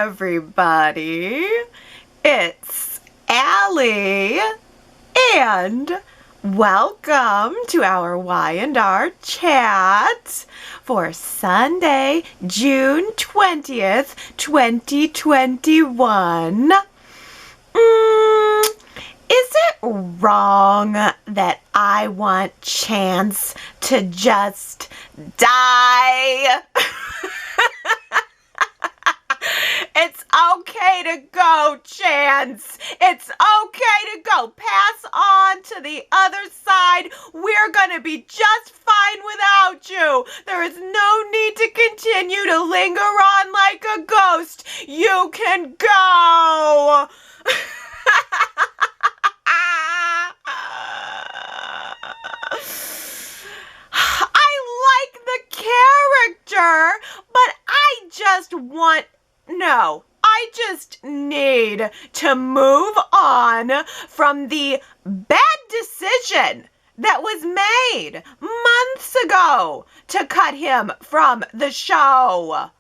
everybody. It's Allie, and welcome to our Y&R Chat for Sunday, June 20th, 2021. Is it wrong that I want Chance to just die? It's okay to go, Chance. It's okay to go. Pass on to the other side. We're going to be just fine without you. There is no need to continue to linger on like a ghost. You can go. I like the character, but I just need to move on from the bad decision that was made months ago to cut him from the show.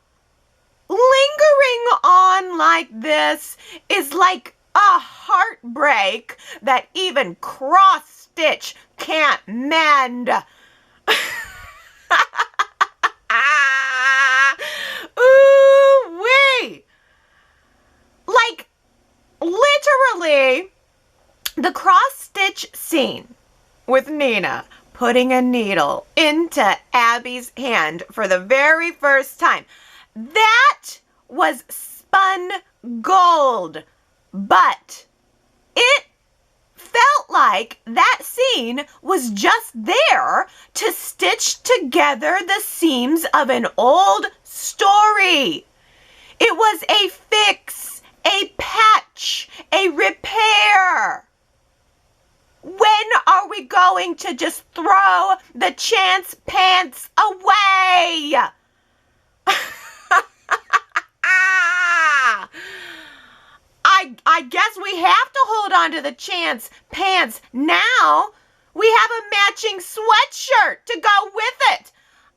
Lingering on like this is like a heartbreak that even cross-stitch can't mend. Ooh-wee! Like, literally, the cross-stitch scene with Nina putting a needle into Abby's hand for the very first time, that was spun gold. But it felt like that scene was just there to stitch together the seams of an old story. It was a fix, a patch, a repair. When are we going to just throw the Chance pants away? I guess we have to hold on to the Chance pants now. We have a matching sweatshirt to go with it.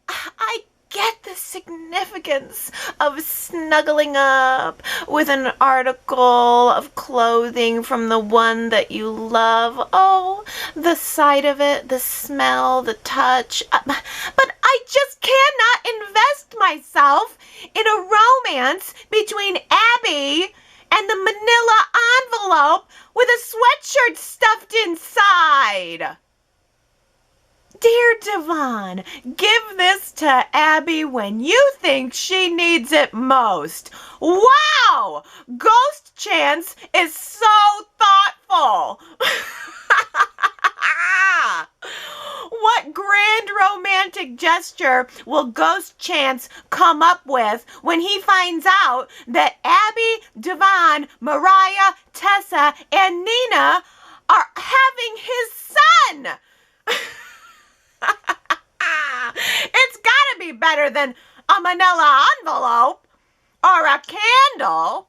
I get the significance of snuggling up with an article of clothing from the one that you love. Oh, the sight of it, the smell, the touch. But I just cannot invest myself in a romance between Abby and the manila envelope with a sweatshirt stuffed inside. Dear Devon, give this to Abby when you think she needs it most. Wow! Ghost Chance is so thoughtful. What grand romantic gesture will Ghost Chance come up with when he finds out that Abby, Devon, Mariah, Tessa, and Nina are having his son? It's gotta be better than a manila envelope or a candle.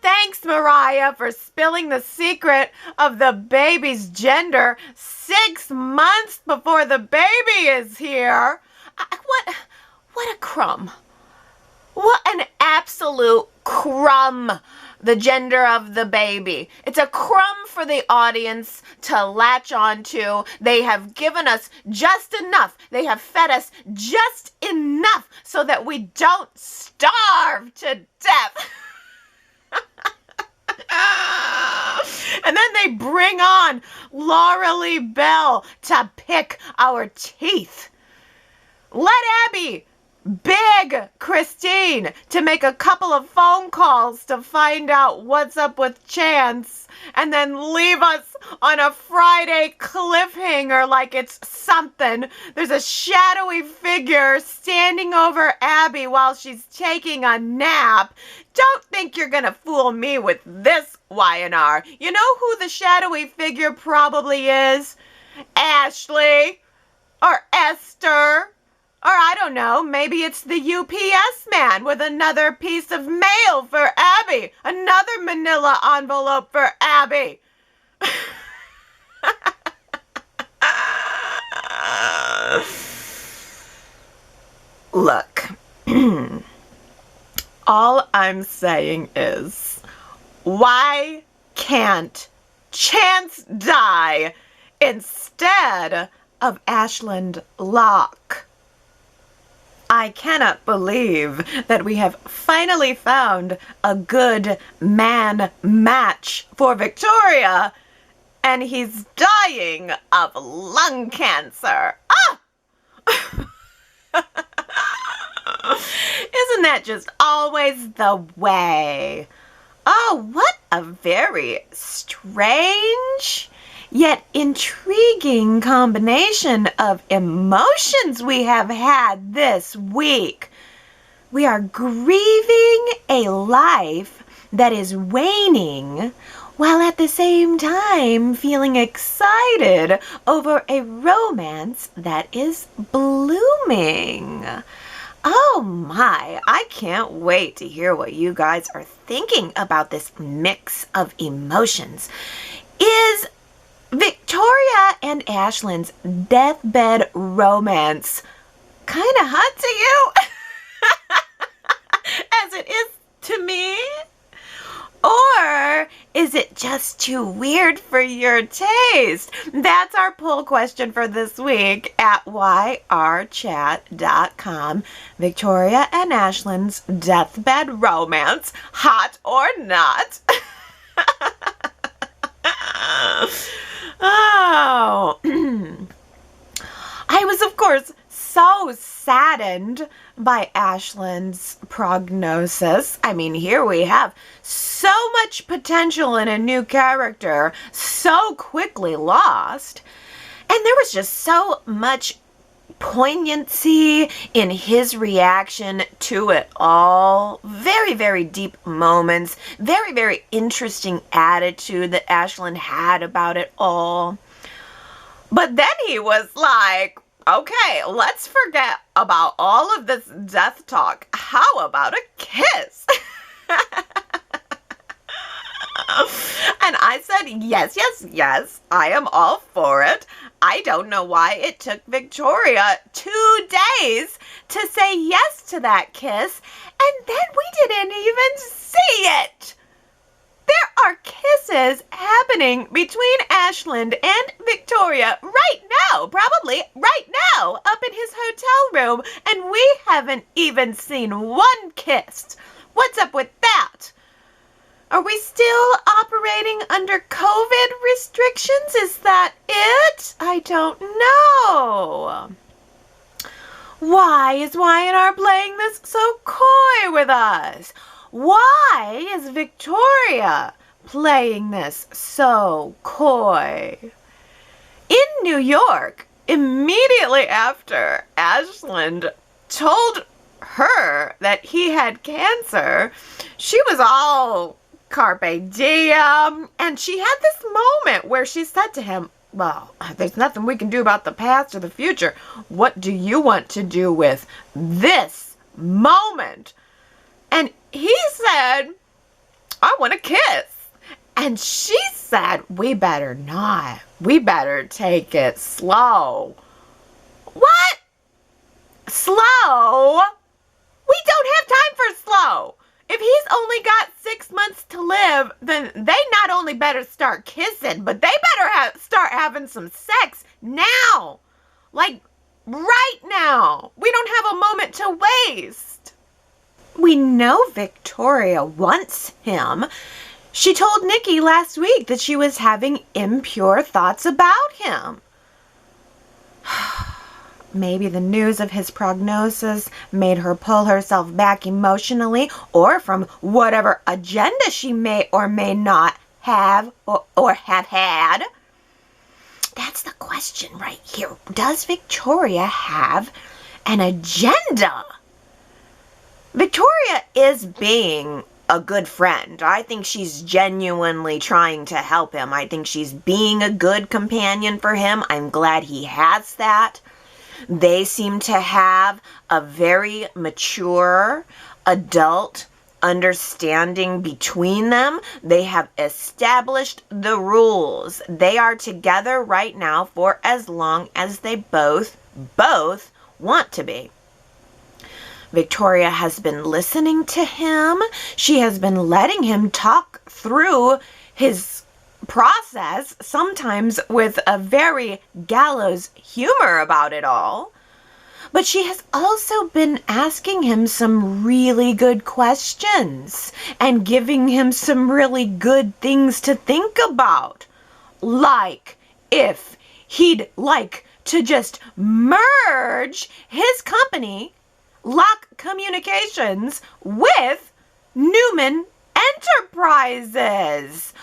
Thanks, Mariah, for spilling the secret of the baby's gender 6 months before the baby is here. What a crumb. What an absolute crumb, the gender of the baby. It's a crumb for the audience to latch on to. They have given us just enough. They have fed us just enough so that we don't starve to death. And then they bring on Laura Lee Bell to pick our teeth. Let Abby beg Christine to make a couple of phone calls to find out what's up with Chance, and then leave us on a Friday cliffhanger like it's something. There's a shadowy figure standing over Abby while she's taking a nap. Don't think you're gonna fool me with this, Y&R. You know who the shadowy figure probably is? Ashley or Esther. Or I don't know, maybe it's the UPS man with another piece of mail for Abby. Another manila envelope for Abby. Look, All I'm saying is, why can't Chance die instead of Ashland Loch? I cannot believe that we have finally found a good man match for Victoria, and he's dying of lung cancer. Ah! Isn't that just always the way? Oh, what a very strange yet intriguing combination of emotions we have had this week. We are grieving a life that is waning, while at the same time feeling excited over a romance that is blooming. Oh my, I can't wait to hear what you guys are thinking about this mix of emotions. Is Victoria and Ashlyn's deathbed romance kind of hot to you? As it is to me? Or is it just too weird for your taste? That's our poll question for this week at yrchat.com. Victoria and Ashlyn's deathbed romance, hot or not? Oh, I was, of course, so saddened by Ashlyn's prognosis. I mean, here we have so much potential in a new character, so quickly lost. And there was just so much poignancy in his reaction to it all. Very, very deep moments. Very, very interesting attitude that Ashlyn had about it all. But then he was like, okay, let's forget about all of this death talk. How about a kiss? And I said, yes, yes, yes, I am all for it. I don't know why it took Victoria 2 days to say yes to that kiss, and then we didn't even see it. There are kisses happening between Ashland and Victoria right now, probably right now, up in his hotel room, and we haven't even seen one kiss. What's up with that? Are we still operating under COVID restrictions? Is that it? I don't know. Why is Y&R playing this so coy with us? Why is Victoria playing this so coy? In New York, immediately after Ashland told her that he had cancer, she was all carpe diem, and she had this moment where she said to him, well, there's nothing we can do about the past or the future. What do you want to do with this moment? And he said, I want a kiss. And she said, we better not. We better take it slow. What? Slow? We don't have time for slow. If he's only got 6 months to live, then they not only better start kissing, but they better start having some sex now. Like, right now. We don't have a moment to waste. We know Victoria wants him. She told Nikki last week that she was having impure thoughts about him. Maybe the news of his prognosis made her pull herself back emotionally, or from whatever agenda she may or may not have or have had. That's the question right here. Does Victoria have an agenda? Victoria is being a good friend. I think she's genuinely trying to help him. I think she's being a good companion for him. I'm glad he has that. They seem to have a very mature, adult understanding between them. They have established the rules. They are together right now for as long as they both want to be. Victoria has been listening to him. She has been letting him talk through his process, sometimes with a very gallows humor about it all. But she has also been asking him some really good questions and giving him some really good things to think about. Like if he'd like to just merge his company, Loch Communications, with Newman Enterprises.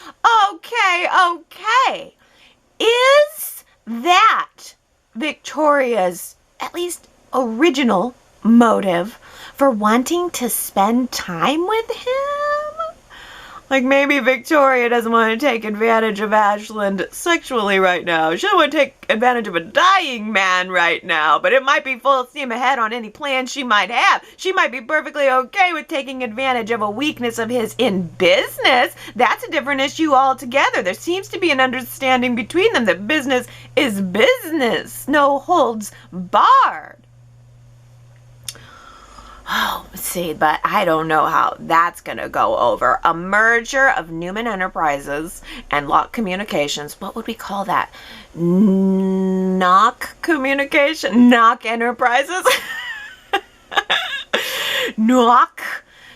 Okay. Is that Victoria's, at least original, motive for wanting to spend time with him? Like maybe Victoria doesn't want to take advantage of Ashland sexually right now. She doesn't want to take advantage of a dying man right now, but it might be full steam ahead on any plans she might have. She might be perfectly okay with taking advantage of a weakness of his in business. That's a different issue altogether. There seems to be an understanding between them that business is business. No holds barred. Oh, see, but I don't know how that's going to go over. A merger of Newman Enterprises and Loch Communications. What would we call that? Knock Communication? Knock Enterprises? Knock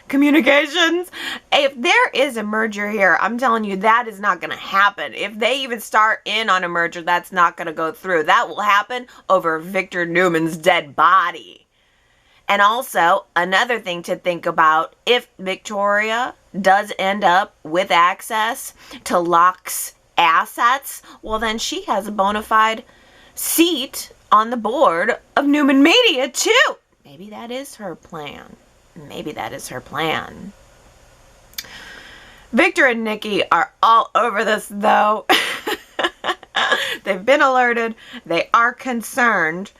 Communications? If there is a merger here, I'm telling you, that is not going to happen. If they even start in on a merger, that's not going to go through. That will happen over Victor Newman's dead body. And also, another thing to think about, if Victoria does end up with access to Loch's assets, well then she has a bona fide seat on the board of Newman Media too. Maybe that is her plan. Victor and Nikki are all over this though. They've been alerted. They are concerned.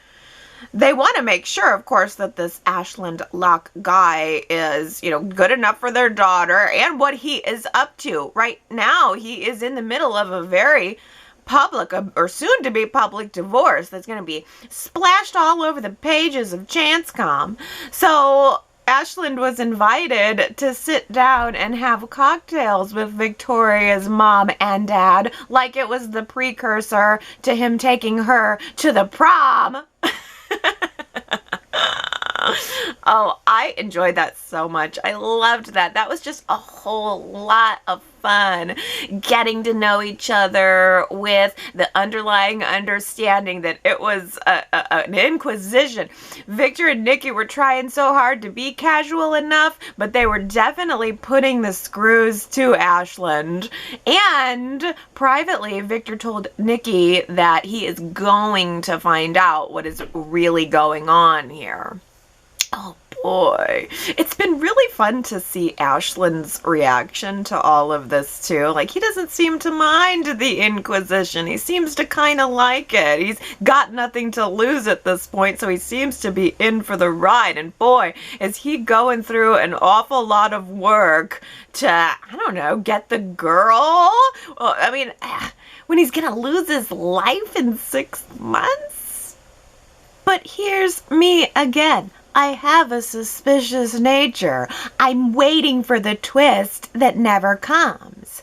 They want to make sure, of course, that this Ashland Loch guy is, good enough for their daughter and what he is up to. Right now, he is in the middle of a very public, or soon-to-be public divorce that's going to be splashed all over the pages of Chancecom. So Ashland was invited to sit down and have cocktails with Victoria's mom and dad, like it was the precursor to him taking her to the prom. Oh, I enjoyed that so much. I loved that. That was just a whole lot of fun, getting to know each other with the underlying understanding that it was an inquisition. Victor and Nikki were trying so hard to be casual enough, but they were definitely putting the screws to Ashland. And privately, Victor told Nikki that he is going to find out what is really going on here. Oh boy, it's been really fun to see Ashlyn's reaction to all of this too. Like, he doesn't seem to mind the Inquisition. He seems to kind of like it. He's got nothing to lose at this point, so he seems to be in for the ride. And boy, is he going through an awful lot of work to, I don't know, get the girl? Well, I mean, when he's gonna lose his life in 6 months? But here's me again. I have a suspicious nature. I'm waiting for the twist that never comes.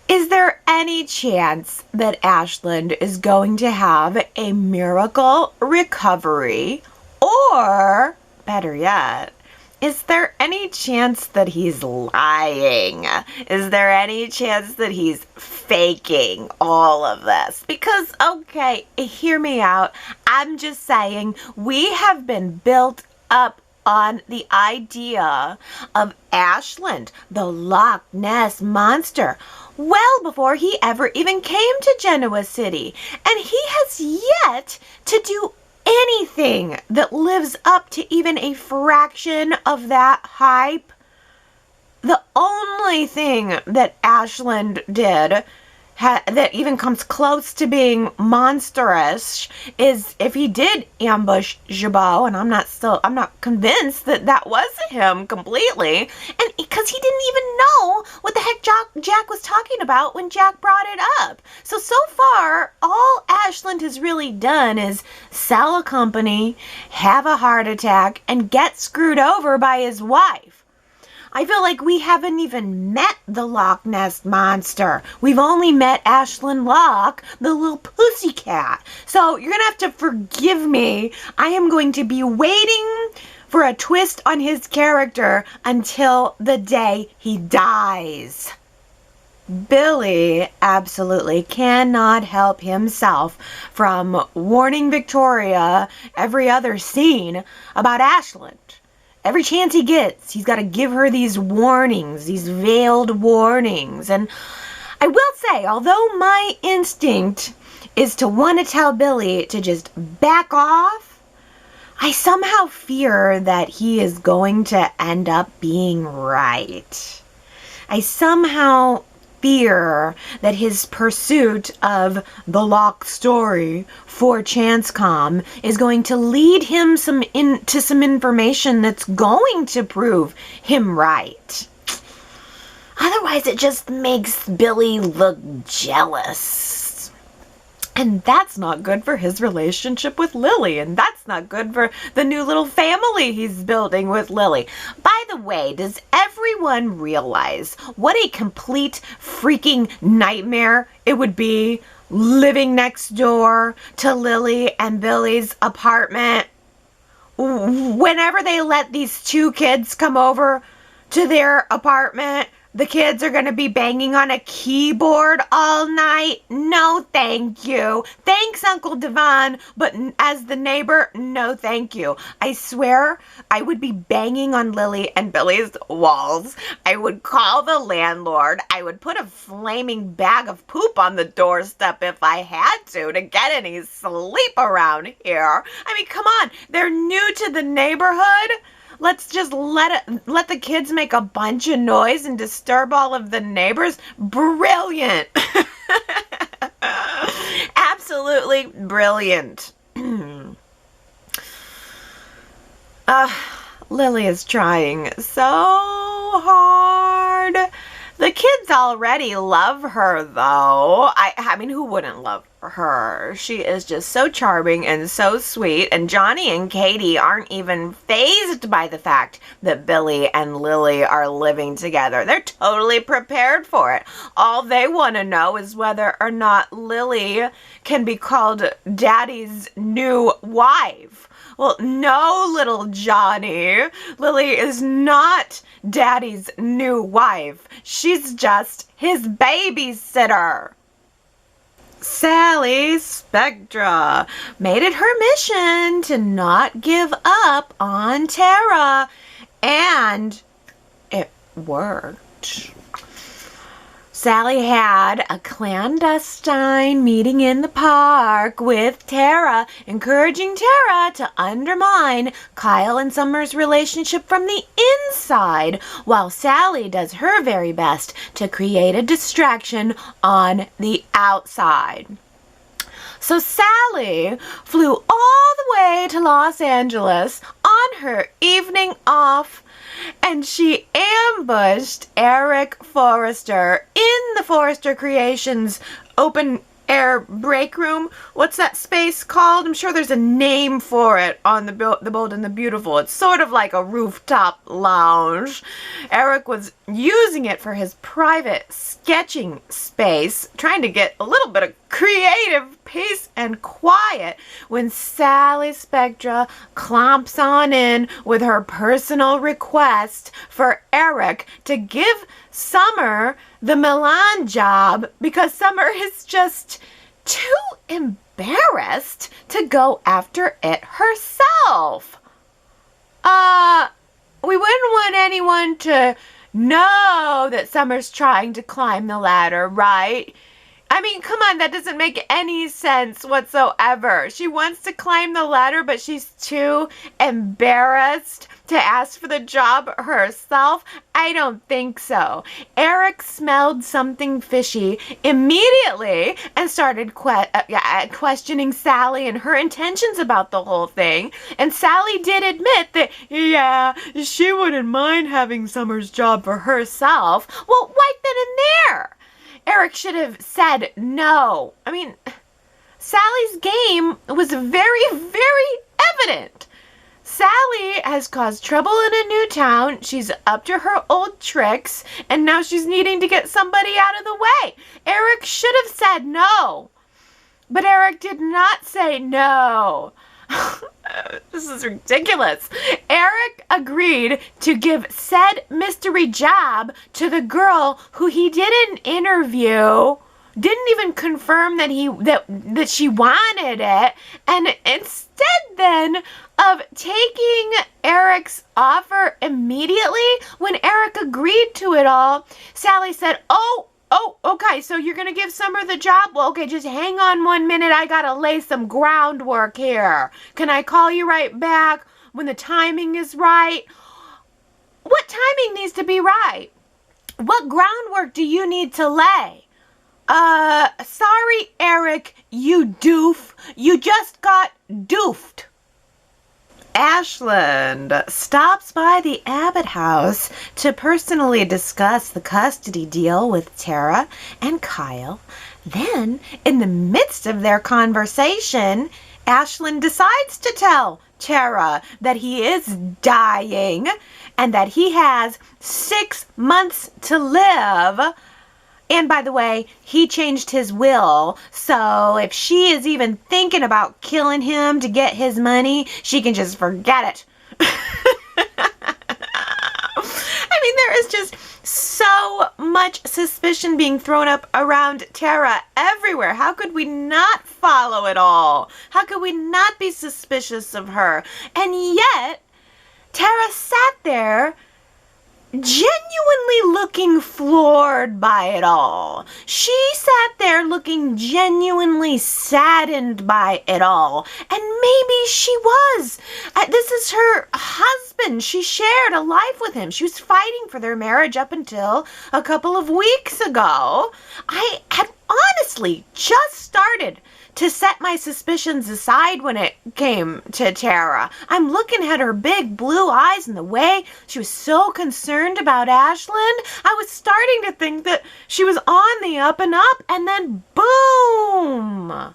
Is there any chance that Ashland is going to have a miracle recovery? Or, better yet, is there any chance that he's lying? Is there any chance that he's faking all of this? Because, okay, hear me out. I'm just saying, we have been built up on the idea of Ashland, the Loch Ness monster, well before he ever even came to Genoa City. And he has yet to do anything that lives up to even a fraction of that hype. The only thing that Ashland did that even comes close to being monstrous is if he did ambush Jabot, and I'm not convinced that that was him completely, and because he didn't even know what the heck Jack was talking about when Jack brought it up. So far, all Ashland has really done is sell a company, have a heart attack, and get screwed over by his wife. I feel like we haven't even met the Loch Ness Monster. We've only met Ashlyn Locke, the little pussycat. So you're going to have to forgive me. I am going to be waiting for a twist on his character until the day he dies. Billy absolutely cannot help himself from warning Victoria every other scene about Ashland. Every chance he gets, he's got to give her these warnings, these veiled warnings. And I will say, although my instinct is to want to tell Billy to just back off, I somehow fear that he is going to end up being right. I somehow fear that his pursuit of the Loch story for Chancecom is going to lead him to some information that's going to prove him right. Otherwise, it just makes Billy look jealous. And that's not good for his relationship with Lily, and that's not good for the new little family he's building with Lily. By the way, does everyone realize what a complete freaking nightmare it would be living next door to Lily and Billy's apartment? Whenever they let these two kids come over to their apartment, the kids are going to be banging on a keyboard all night. No, thank you. Thanks, Uncle Devon, but as the neighbor, no, thank you. I swear I would be banging on Lily and Billy's walls. I would call the landlord. I would put a flaming bag of poop on the doorstep if I had to get any sleep around here. I mean, come on. They're new to the neighborhood. Let's just let the kids make a bunch of noise and disturb all of the neighbors. Brilliant. Absolutely brilliant. Lily is trying so hard. The kids already love her, though. I mean, who wouldn't love her? She is just so charming and so sweet, and Johnny and Katie aren't even fazed by the fact that Billy and Lily are living together. They're totally prepared for it. All they want to know is whether or not Lily can be called Daddy's new wife. Well, no, little Johnny. Lily is not Daddy's new wife. She's just his babysitter. Sally Spectra made it her mission to not give up on Tara, and it worked. Sally had a clandestine meeting in the park with Tara, encouraging Tara to undermine Kyle and Summer's relationship from the inside, while Sally does her very best to create a distraction on the outside. So Sally flew all the way to Los Angeles on her evening off, and she ambushed Eric Forrester in the Forrester Creations open air break room. What's that space called? I'm sure there's a name for it on the Bold and the Beautiful. It's sort of like a rooftop lounge. Eric was using it for his private sketching space, trying to get a little bit of creative peace and quiet, when Sally Spectra clomps on in with her personal request for Eric to give Summer the Milan job because Summer is just too embarrassed to go after it herself. We wouldn't want anyone to know that Summer's trying to climb the ladder, right? I mean, come on, that doesn't make any sense whatsoever. She wants to climb the ladder, but she's too embarrassed to ask for the job herself? I don't think so. Eric smelled something fishy immediately and started questioning Sally and her intentions about the whole thing. And Sally did admit that, yeah, she wouldn't mind having Summer's job for herself. Well, right then and there, Eric should have said no. I mean, Sally's game was very, very evident. Sally has caused trouble in a new town. She's up to her old tricks, and now she's needing to get somebody out of the way. Eric should have said no. But Eric did not say no. This is ridiculous. Eric agreed to give said mystery job to the girl who he didn't interview, didn't even confirm that she wanted it, and instead then of taking Eric's offer immediately, when Eric agreed to it all, Sally said, Oh, okay, so you're going to give Summer the job? Well, okay, just hang on 1 minute. I got to lay some groundwork here. Can I call you right back when the timing is right? What timing needs to be right? What groundwork do you need to lay? Sorry, Eric, you doof. You just got doofed. Ashland stops by the Abbott house to personally discuss the custody deal with Tara and Kyle. Then, in the midst of their conversation, Ashland decides to tell Tara that he is dying and that he has 6 months to live. And by the way, he changed his will, so if she is even thinking about killing him to get his money, she can just forget it. I mean, there is just so much suspicion being thrown up around Tara everywhere. How could we not follow it all? How could we not be suspicious of her? And yet, Tara sat there genuinely looking floored by it all. She sat there looking genuinely saddened by it all. And maybe she was. This is her husband. She shared a life with him. She was fighting for their marriage up until a couple of weeks ago. I had honestly just started to set my suspicions aside when it came to Tara. I'm looking at her big blue eyes and the way she was so concerned about Ashland. I was starting to think that she was on the up and up, and then boom!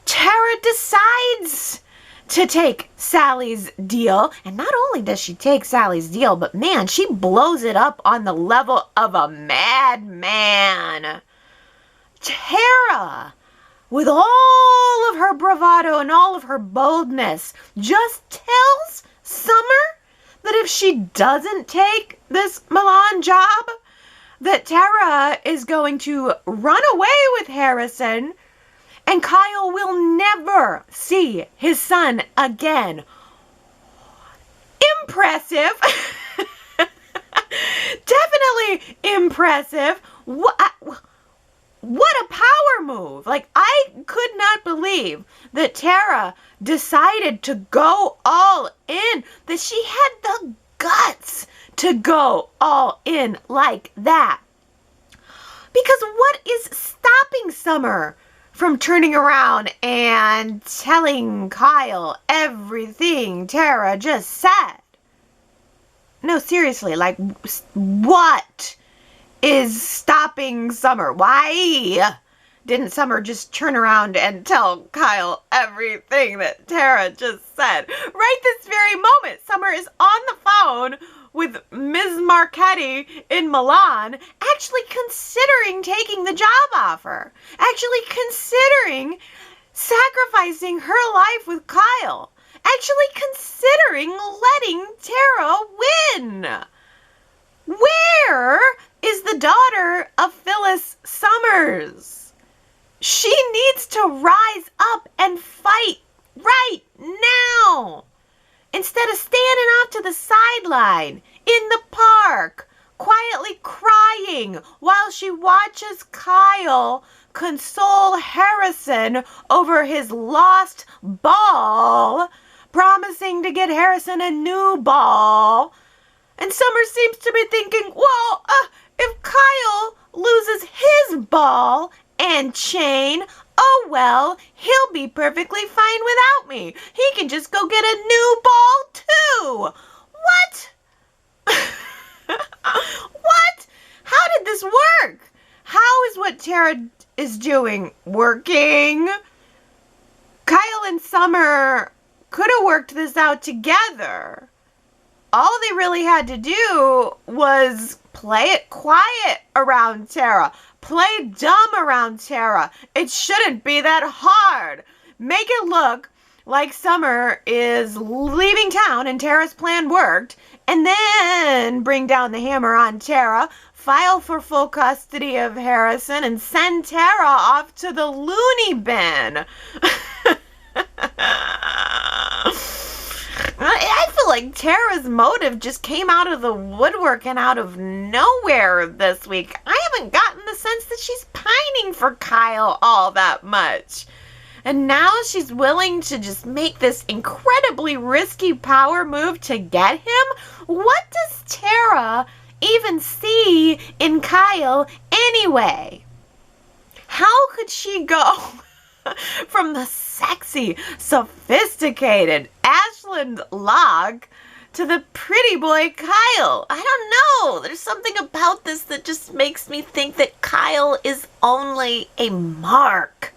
Tara decides to take Sally's deal, and not only does she take Sally's deal, but man, she blows it up on the level of a madman. Tara, with all of her bravado and all of her boldness, just tells Summer that if she doesn't take this Milan job, that Tara is going to run away with Harrison and Kyle will never see his son again. Impressive. Definitely impressive. What a power move. Like, I could not believe that Tara decided to go all in, that she had the guts to go all in like that. Because what is stopping Summer from turning around and telling Kyle everything Tara just said? No, seriously, like, what is stopping Summer? Why didn't Summer just turn around and tell Kyle everything that Tara just said? Right this very moment, Summer is on the phone with Ms. Marchetti in Milan, actually considering taking the job offer, actually considering sacrificing her life with Kyle, actually considering letting Tara win. Where is the daughter of Phyllis Summers? She needs to rise up and fight right now, instead of standing off to the sideline in the park, quietly crying while she watches Kyle console Harrison over his lost ball, promising to get Harrison a new ball. And Summer seems to be thinking, well, if Kyle loses his ball and chain, oh well, he'll be perfectly fine without me. He can just go get a new ball too. What? What? How did this work? How is what Tara is doing working? Kyle and Summer could have worked this out together. All they really had to do was play it quiet around Tara. Play dumb around Tara. It shouldn't be that hard. Make it look like Summer is leaving town and Tara's plan worked, and then bring down the hammer on Tara, file for full custody of Harrison, and send Tara off to the loony bin. I feel like Tara's motive just came out of the woodwork and out of nowhere this week. I haven't gotten the sense that she's pining for Kyle all that much. And now she's willing to just make this incredibly risky power move to get him? What does Tara even see in Kyle anyway? How could she go from the sexy, sophisticated Ashland loch to the pretty boy Kyle? I don't know. There's something about this that just makes me think that Kyle is only a mark.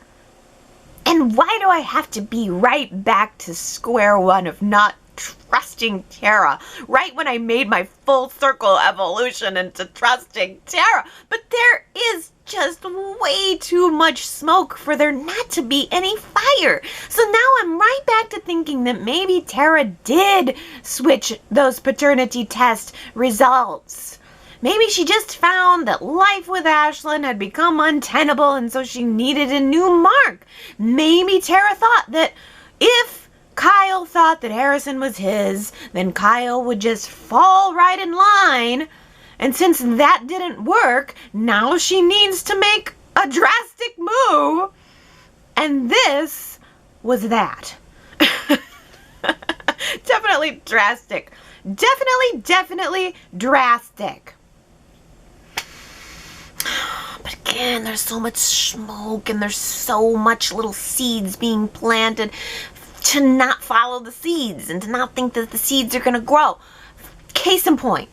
And why do I have to be right back to square one of not trusting Tara right when I made my full circle evolution into trusting Tara? But there is just way too much smoke for there not to be any fire. So now I'm right back to thinking that maybe Tara did switch those paternity test results. Maybe she just found that life with Ashland had become untenable and so she needed a new mark. Maybe Tara thought that if Kyle thought that Harrison was his, then Kyle would just fall right in line. And since that didn't work, now she needs to make a drastic move. And this was that. Definitely drastic. Definitely drastic. But again, there's so much smoke and there's so much little seeds being planted to not follow the seeds and to not think that the seeds are going to grow. Case in point,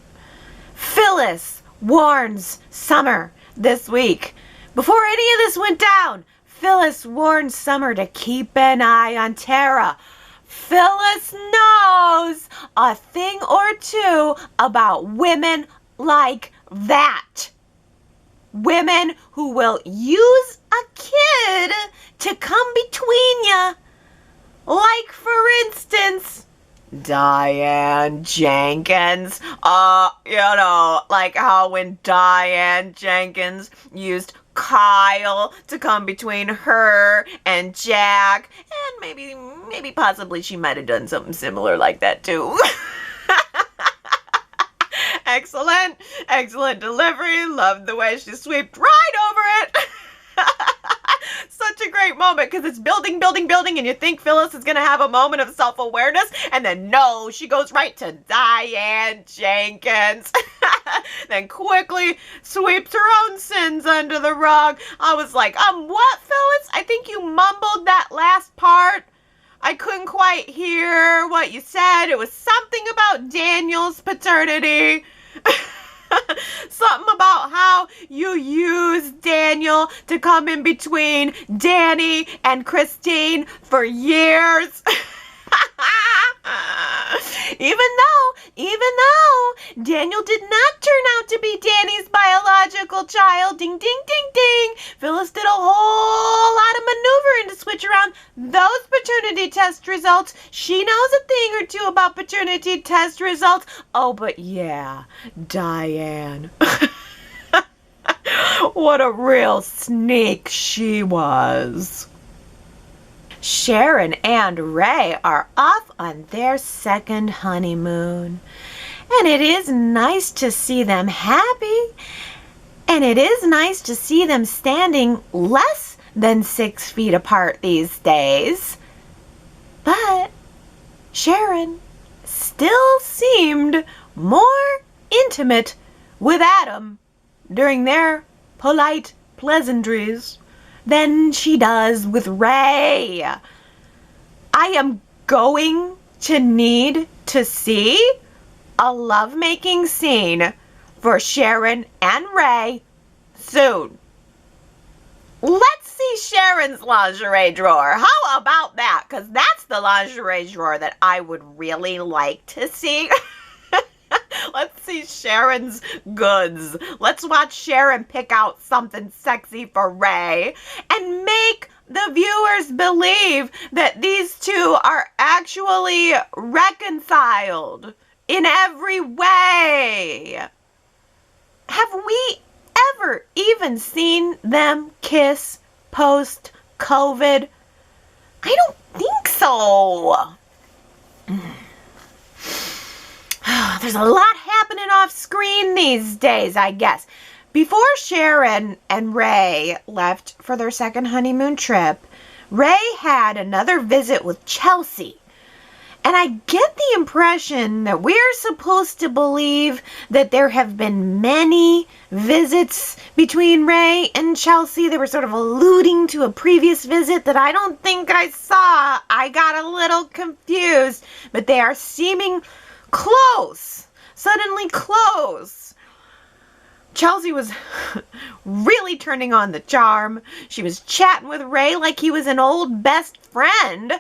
Phyllis warns Summer this week. Before any of this went down, Phyllis warned Summer to keep an eye on Tara. Phyllis knows a thing or two about women like that. Women who will use a kid to come between you. Like, for instance, Diane Jenkins. Like how when Diane Jenkins used Kyle to come between her and Jack, and maybe possibly she might have done something similar like that too. Excellent delivery. Loved the way she swept right over it. Such a great moment because it's building, and you think Phyllis is going to have a moment of self-awareness, and then no, she goes right to Diane Jenkins. Then quickly sweeps her own sins under the rug. I was like, what, Phyllis? I think you mumbled that last part. I couldn't quite hear what you said. It was something about Daniel's paternity. Something about how you use Daniel to come in between Danny and Christine for years. Even though Daniel did not turn out to be Danny's biological child, ding, ding, ding, ding, Phyllis did a whole lot of maneuvering to switch around those paternity test results. She knows a thing or two about paternity test results. Oh, but yeah, Diane. What a real sneak she was. Sharon and Ray are off on their second honeymoon. And it is nice to see them happy. And it is nice to see them standing less than 6 feet apart these days. But Sharon still seemed more intimate with Adam during their polite pleasantries than she does with Ray. I am going to need to see a lovemaking scene for Sharon and Ray soon. Let's see Sharon's lingerie drawer. How about that? Because that's the lingerie drawer that I would really like to see. Let's see Sharon's goods. Let's watch Sharon pick out something sexy for Ray and make the viewers believe that these two are actually reconciled in every way. Have we ever even seen them kiss post-COVID? I don't think so. There's a lot happening off screen these days, I guess. Before Sharon and Ray left for their second honeymoon trip, Ray had another visit with Chelsea. And I get the impression that we're supposed to believe that there have been many visits between Ray and Chelsea. They were sort of alluding to a previous visit that I don't think I saw. I got a little confused, but they are seeming close, suddenly close. Chelsea was really turning on the charm. She was chatting with Ray like he was an old best friend.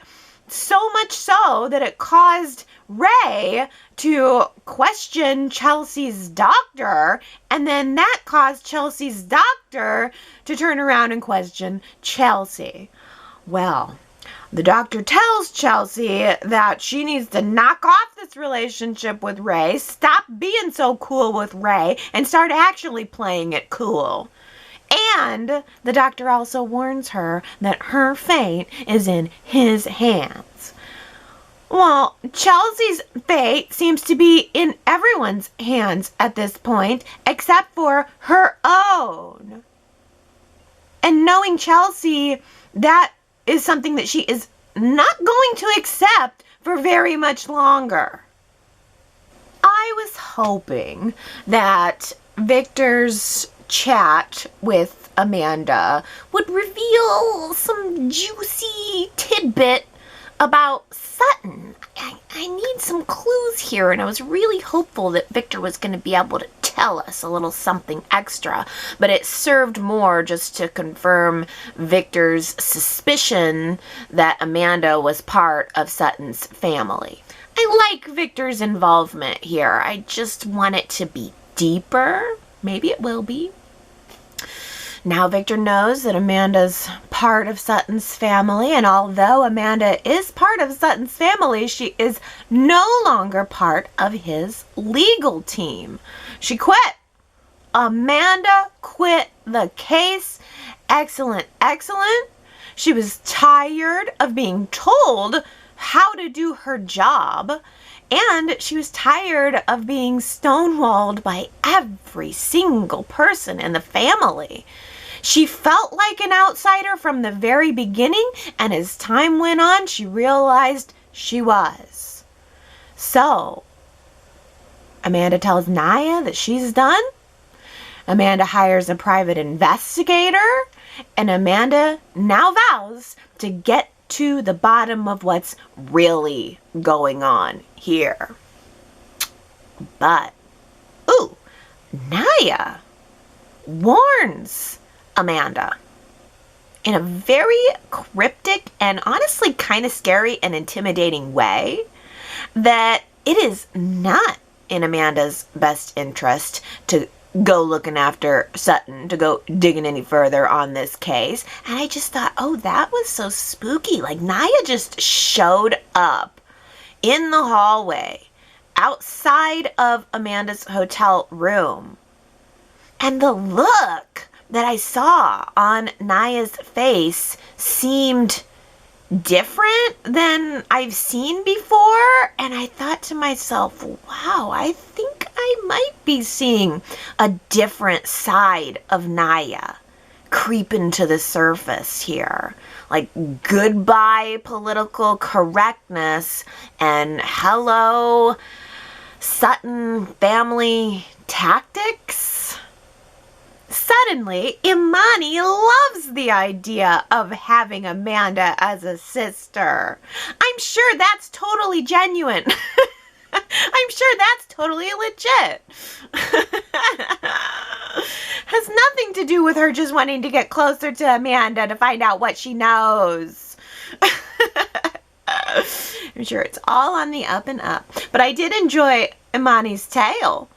So much so that it caused Ray to question Chelsea's doctor, and then that caused Chelsea's doctor to turn around and question Chelsea. Well, the doctor tells Chelsea that she needs to knock off this relationship with Ray, stop being so cool with Ray, and start actually playing it cool. And the doctor also warns her that her fate is in his hands. Well, Chelsea's fate seems to be in everyone's hands at this point, except for her own. And knowing Chelsea, that is something that she is not going to accept for very much longer. I was hoping that Victor's chat with Amanda would reveal some juicy tidbit about Sutton. I need some clues here, and I was really hopeful that Victor was going to be able to tell us a little something extra, but it served more just to confirm Victor's suspicion that Amanda was part of Sutton's family. I like Victor's involvement here. I just want it to be deeper. Maybe it will be. Now Victor knows that Amanda's part of Sutton's family, and although Amanda is part of Sutton's family, she is no longer part of his legal team. She quit. Amanda quit the case. Excellent, excellent. She was tired of being told how to do her job, and she was tired of being stonewalled by every single person in the family. She felt like an outsider from the very beginning, and as time went on, she realized she was. So, Amanda tells Naya that she's done. Amanda hires a private investigator, and Amanda now vows to get to the bottom of what's really going on here. But, Naya warns Amanda in a very cryptic and honestly kind of scary and intimidating way that it is not in Amanda's best interest to go looking after Sutton, to go digging any further on this case. And I just thought, that was so spooky. Like, Naya just showed up in the hallway outside of Amanda's hotel room. And the look that I saw on Naya's face seemed different than I've seen before. And I thought to myself, wow, I think I might be seeing a different side of Naya creeping to the surface here. Like, goodbye political correctness and hello Sutton family tactics. Suddenly, Imani loves the idea of having Amanda as a sister. I'm sure that's totally genuine. I'm sure that's totally legit. Has nothing to do with her just wanting to get closer to Amanda to find out what she knows. I'm sure it's all on the up and up. But I did enjoy Imani's tale.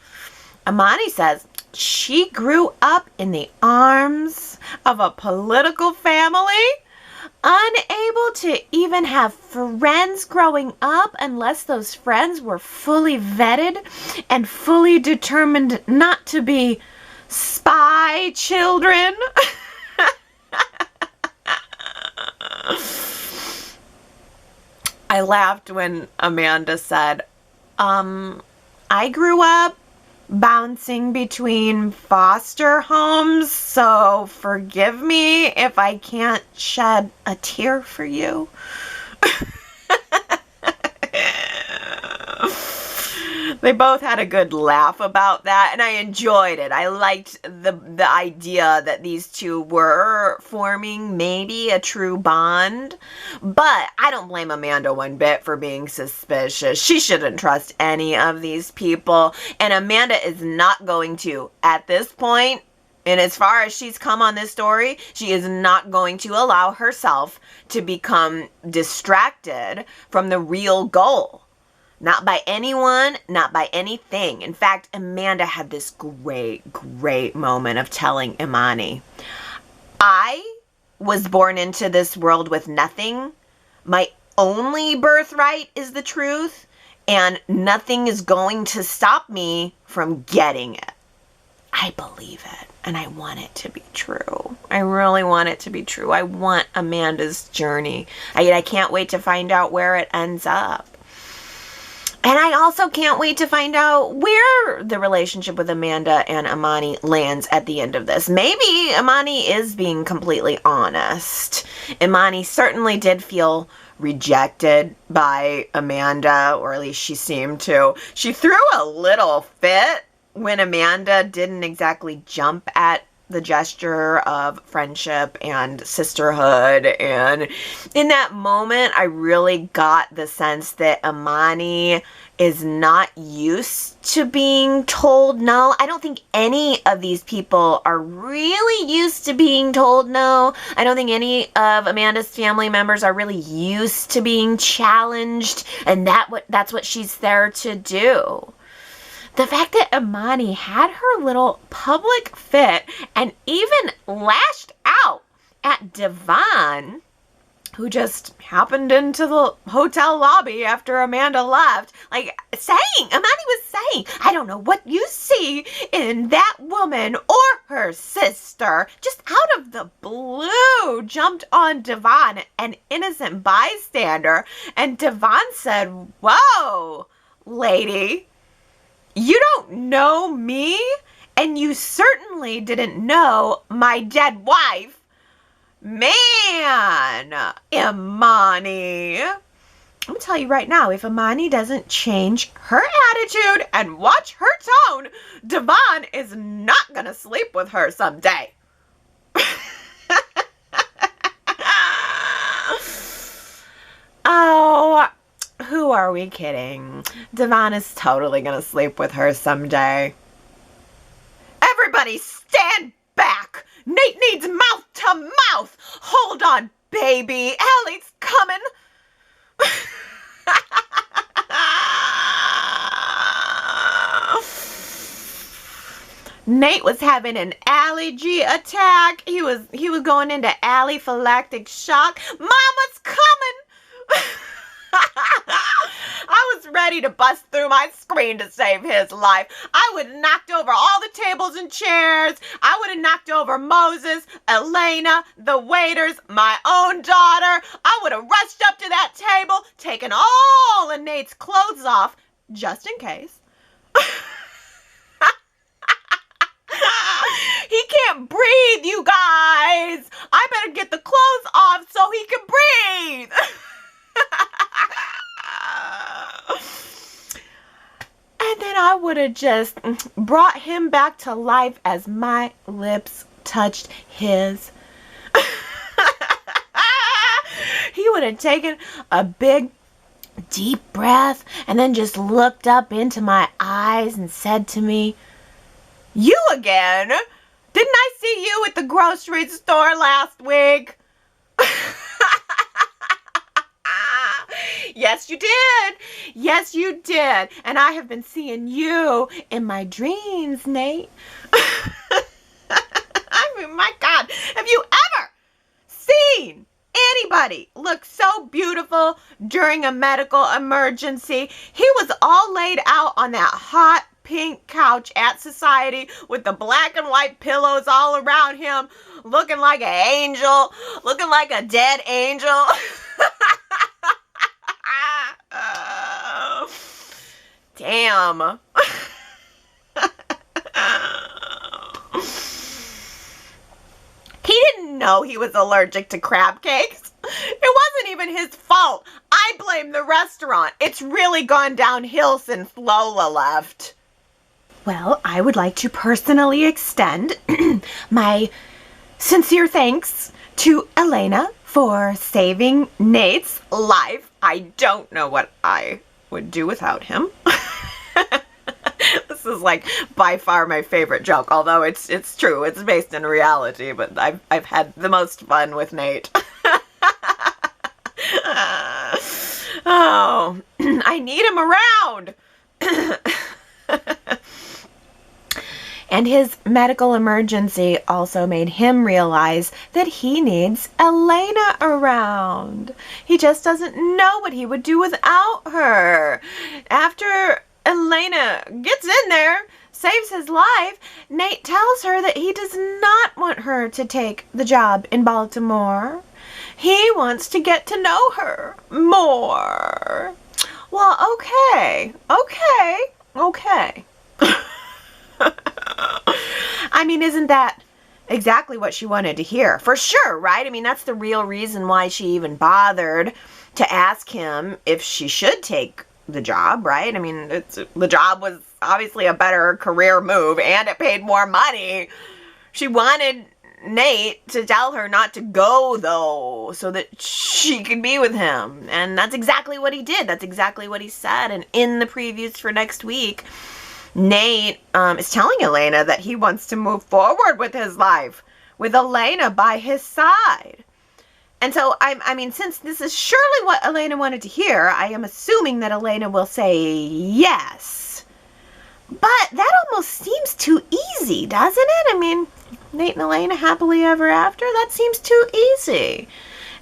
Imani says she grew up in the arms of a political family, unable to even have friends growing up unless those friends were fully vetted and fully determined not to be spy children. I laughed when Amanda said, I grew up bouncing between foster homes, so forgive me if I can't shed a tear for you. They both had a good laugh about that, and I enjoyed it. I liked the idea that these two were forming maybe a true bond, but I don't blame Amanda one bit for being suspicious. She shouldn't trust any of these people, and Amanda is not going to at this point. And as far as she's come on this story, she is not going to allow herself to become distracted from the real goal. Not by anyone, not by anything. In fact, Amanda had this great moment of telling Imani, I was born into this world with nothing. My only birthright is the truth, and nothing is going to stop me from getting it. I believe it, and I want it to be true. I really want it to be true. I want Amanda's journey. I can't wait to find out where it ends up. And I also can't wait to find out where the relationship with Amanda and Imani lands at the end of this. Maybe Imani is being completely honest. Imani certainly did feel rejected by Amanda, or at least she seemed to. She threw a little fit when Amanda didn't exactly jump at the gesture of friendship and sisterhood. And in that moment, I really got the sense that Imani is not used to being told no. I don't think any of these people are really used to being told no. I don't think any of Amanda's family members are really used to being challenged, and that's what she's there to do. The fact that Imani had her little public fit and even lashed out at Devon, who just happened into the hotel lobby after Amanda left, Imani was saying, I don't know what you see in that woman or her sister, just out of the blue, jumped on Devon, an innocent bystander, and Devon said, whoa, lady, you don't know me, and you certainly didn't know my dead wife. Man, Imani. I'm going to tell you right now, if Imani doesn't change her attitude and watch her tone, Devon is not going to sleep with her someday. Oh, who are we kidding? Devon is totally going to sleep with her someday. Everybody stand back. Nate needs mouth to mouth. Hold on, baby. Allie's coming. Nate was having an allergy attack. He was going into anaphylactic shock. Mama's coming. I was ready to bust through my screen to save his life. I would have knocked over all the tables and chairs. I would have knocked over Moses, Elena, the waiters, my own daughter. I would have rushed up to that table, taken all of Nate's clothes off, just in case. He can't breathe, you guys. I better get the clothes off so he can breathe. And then I would have just brought him back to life as my lips touched his. He would have taken a big, deep breath and then just looked up into my eyes and said to me, "You again? Didn't I see you at the grocery store last week?" Yes, you did. Yes, you did. And I have been seeing you in my dreams, Nate. I mean, my God, have you ever seen anybody look so beautiful during a medical emergency? He was all laid out on that hot pink couch at Society with the black and white pillows all around him, looking like an angel, looking like a dead angel. Damn. He didn't know he was allergic to crab cakes. It wasn't even his fault. I blame the restaurant. It's really gone downhill since Lola left. Well, I would like to personally extend my sincere thanks to Elena for saving Nate's life. I don't know what I would do without him. This is like by far my favorite joke, although it's true. It's based in reality, but I've had the most fun with Nate. Oh, I need him around. And his medical emergency also made him realize that he needs Elena around. He just doesn't know what he would do without her. After Elena gets in there, saves his life, Nate tells her that he does not want her to take the job in Baltimore. He wants to get to know her more. Well, okay. I mean, isn't that exactly what she wanted to hear? For sure, right? I mean, that's the real reason why she even bothered to ask him if she should take the job, right? I mean, the job was obviously a better career move and it paid more money. She wanted Nate to tell her not to go, though, so that she could be with him. And that's exactly what he did. That's exactly what he said. And in the previews for next week, Nate is telling Elena that he wants to move forward with his life with Elena by his side. And so, I mean, since this is surely what Elena wanted to hear, I am assuming that Elena will say yes. But that almost seems too easy, doesn't it? I mean, Nate and Elena happily ever after? That seems too easy.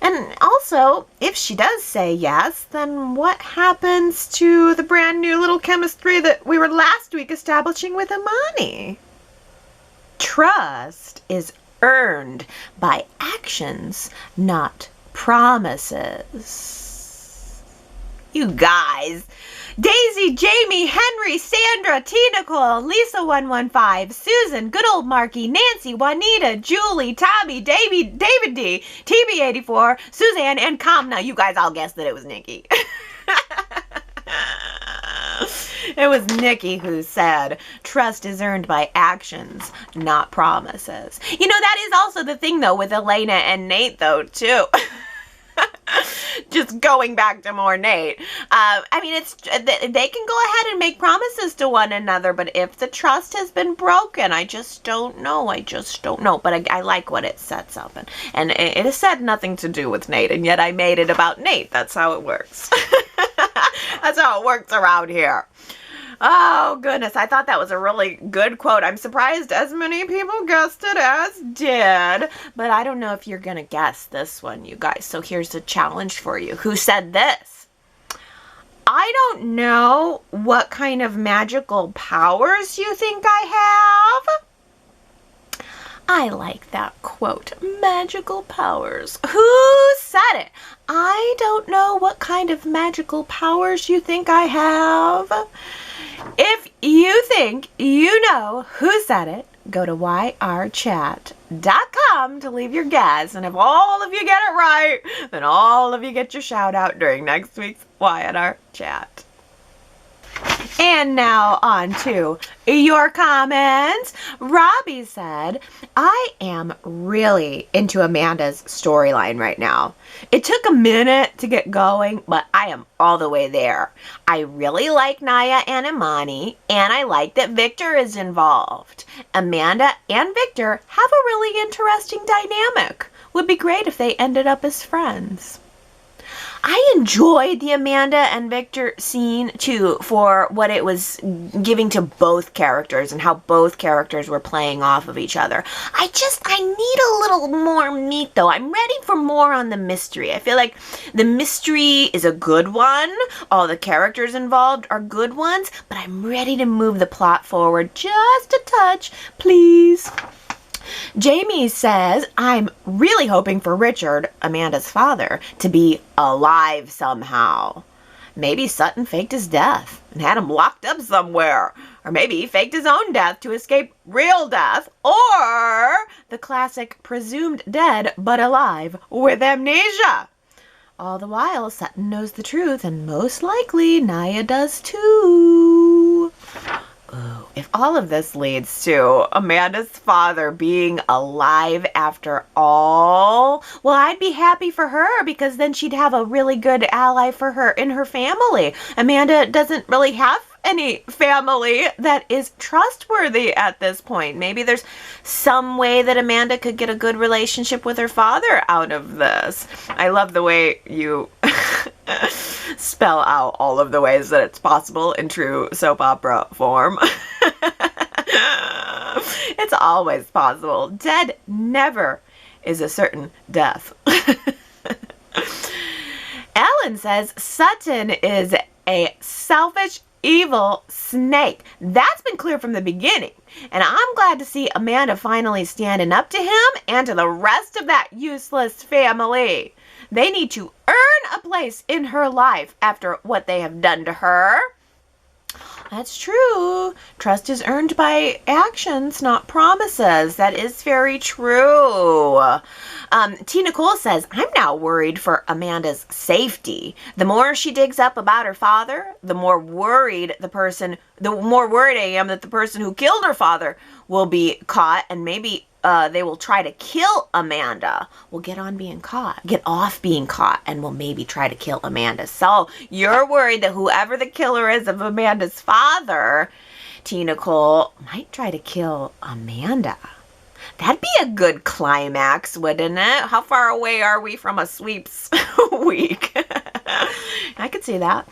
And also, if she does say yes, then what happens to the brand new little chemistry that we were last week establishing with Imani? Trust is earned by actions, not promises. You guys. Daisy, Jamie, Henry, Sandra, T. Nicole, Lisa 115, Susan, good old Marky, Nancy, Juanita, Julie, Tommy, David D, TB84, Suzanne, and Kamna. You guys all guessed that it was Nikki. It was Nikki who said, trust is earned by actions, not promises. You know, that is also the thing, though, with Elena and Nate, though, too. Just going back to more Nate. I mean, they can go ahead and make promises to one another, but if the trust has been broken, I just don't know. But I like what it sets up. And it has said nothing to do with Nate, and yet I made it about Nate. That's how it works. That's how it works around here. Oh, goodness. I thought that was a really good quote. I'm surprised as many people guessed it as did. But I don't know if you're going to guess this one, you guys. So here's a challenge for you. Who said this? I don't know what kind of magical powers you think I have, I like that quote. Magical powers. Who said it? I don't know what kind of magical powers you think I have. If you think you know who said it, go to yrchat.com to leave your guess. And if all of you get it right, then all of you get your shout out during next week's Y&R Chat. And now on to your comments. Robbie said, I am really into Amanda's storyline right now. It took a minute to get going, but I am all the way there. I really like Naya and Imani, and I like that Victor is involved. Amanda and Victor have a really interesting dynamic. Would be great if they ended up as friends. I enjoyed the Amanda and Victor scene, too, for what it was giving to both characters and how both characters were playing off of each other. I need a little more meat, though. I'm ready for more on the mystery. I feel like the mystery is a good one. All the characters involved are good ones, but I'm ready to move the plot forward just a touch, please. Jamie says, I'm really hoping for Richard, Amanda's father, to be alive somehow. Maybe Sutton faked his death and had him locked up somewhere. Or maybe he faked his own death to escape real death. Or the classic presumed dead but alive with amnesia. All the while, Sutton knows the truth, and most likely Naya does too. Ooh, if all of this leads to Amanda's father being alive after all, well, I'd be happy for her because then she'd have a really good ally for her in her family. Amanda doesn't really have any family that is trustworthy at this point. Maybe there's some way that Amanda could get a good relationship with her father out of this. I love the way you spell out all of the ways that it's possible in true soap opera form. It's always possible. Dead never is a certain death. Ellen says Sutton is a selfish, evil snake. That's been clear from the beginning. And I'm glad to see Amanda finally standing up to him and to the rest of that useless family. They need to earn a place in her life after what they have done to her. That's true. Trust is earned by actions, not promises. That is very true. Tina Cole says, I'm now worried for Amanda's safety. The more she digs up about her father, the more worried I am that the person who killed her father will be caught, and maybe they will try to kill Amanda. We'll get off being caught, and we'll maybe try to kill Amanda. So you're worried that whoever the killer is of Amanda's father, Tina Cole, might try to kill Amanda. That'd be a good climax, wouldn't it? How far away are we from a sweeps week? I could see that.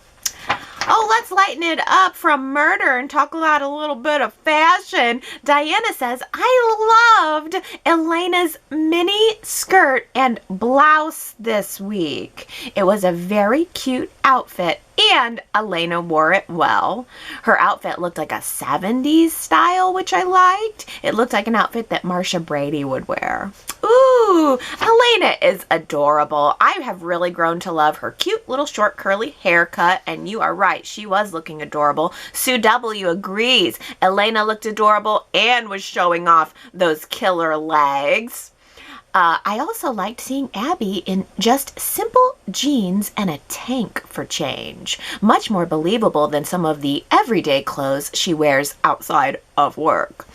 Oh, let's lighten it up from murder and talk about a little bit of fashion. Diana says, I loved Elena's mini skirt and blouse this week. It was a very cute outfit, and Elena wore it well. Her outfit looked like a 70s style, which I liked. It looked like an outfit that Marsha Brady would wear. Ooh, Elena is adorable. I have really grown to love her cute little short curly haircut, and you are right, she was looking adorable. Sue W. agrees. Elena looked adorable and was showing off those killer legs. I also liked seeing Abby in just simple jeans and a tank for change. Much more believable than some of the everyday clothes she wears outside of work.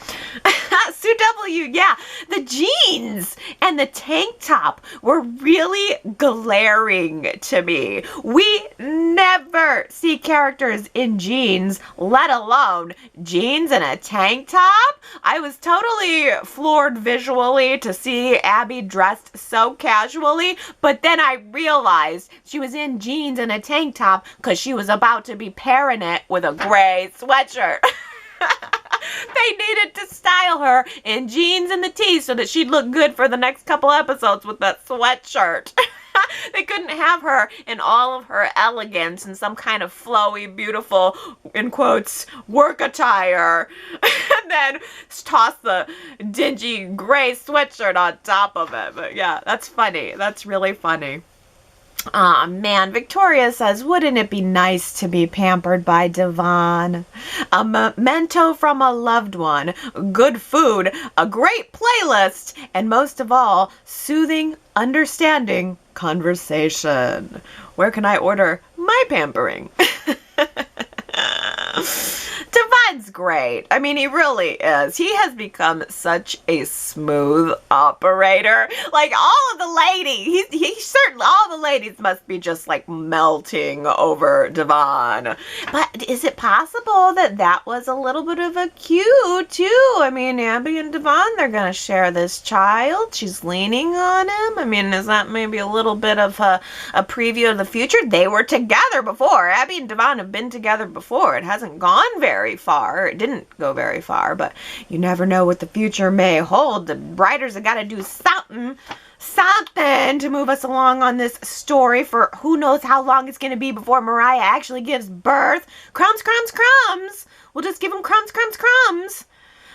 Sue W., yeah, the jeans and the tank top were really glaring to me. We never see characters in jeans, let alone jeans and a tank top. I was totally floored visually to see Abby dressed so casually, but then I realized she was in jeans and a tank top because she was about to be pairing it with a gray sweatshirt. They needed to style her in jeans and the tee so that she'd look good for the next couple episodes with that sweatshirt. They couldn't have her in all of her elegance and some kind of flowy, beautiful, in quotes, work attire, and then toss the dingy gray sweatshirt on top of it. But yeah, that's funny. That's really funny. Aw, man, Victoria says, wouldn't it be nice to be pampered by Devon? A memento from a loved one, good food, a great playlist, and most of all, soothing, understanding conversation. Where can I order my pampering? Devon's great. I mean, he really is. He has become such a smooth operator. Like, all of the ladies, he's certain, all the ladies must be just like melting over Devon. But is it possible that that was a little bit of a cue, too? I mean, Abby and Devon, they're going to share this child. She's leaning on him. I mean, is that maybe a little bit of a preview of the future? They were together before. Abby and Devon have been together before. It hasn't gone very far. It didn't go very far, but you never know what the future may hold. The writers have got to do something to move us along on this story for who knows how long it's going to be before Mariah actually gives birth. Crumbs, crumbs, crumbs. We'll just give him crumbs, crumbs, crumbs.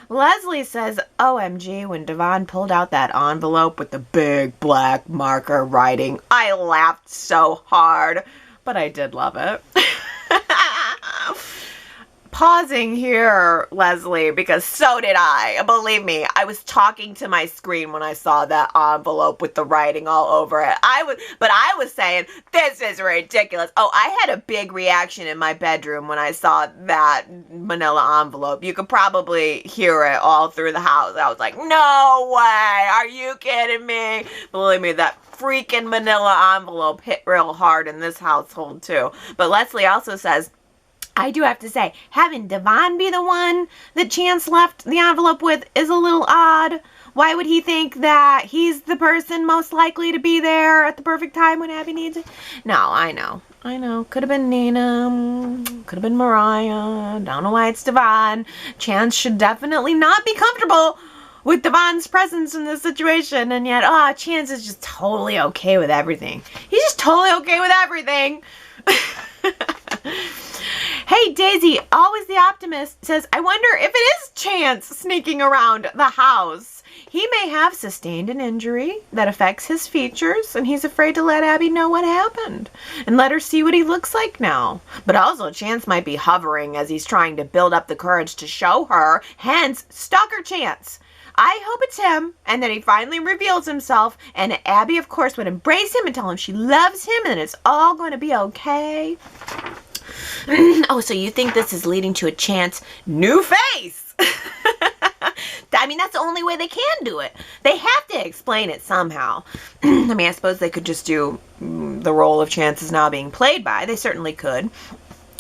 Leslie says, OMG, when Devon pulled out that envelope with the big black marker writing, I laughed so hard, but I did love it. Pausing here, Leslie, because so did I. Believe me, I was talking to my screen when I saw that envelope with the writing all over it. I was saying, this is ridiculous. Oh, I had a big reaction in my bedroom when I saw that manila envelope. You could probably hear it all through the house. I was like, no way. Are you kidding me? Believe me, that freaking manila envelope hit real hard in this household too. But Leslie also says, I do have to say, having Devon be the one that Chance left the envelope with is a little odd. Why would he think that he's the person most likely to be there at the perfect time when Abby needs it? No, I know. Could have been Nina. Could have been Mariah. Don't know why it's Devon. Chance should definitely not be comfortable with Devon's presence in this situation. And yet, Chance is just totally okay with everything. He's just totally okay with everything. Hey, Daisy, always the optimist, says, I wonder if it is Chance sneaking around the house. He may have sustained an injury that affects his features, and he's afraid to let Abby know what happened and let her see what he looks like now. But also, Chance might be hovering as he's trying to build up the courage to show her, hence, Stalker Chance. I hope it's him, and that he finally reveals himself, and Abby, of course, would embrace him and tell him she loves him, and it's all going to be okay. Oh, so you think this is leading to a Chance new face? I mean, that's the only way they can do it. They have to explain it somehow. I mean, I suppose they could just do the role of Chance is now being played by. They certainly could.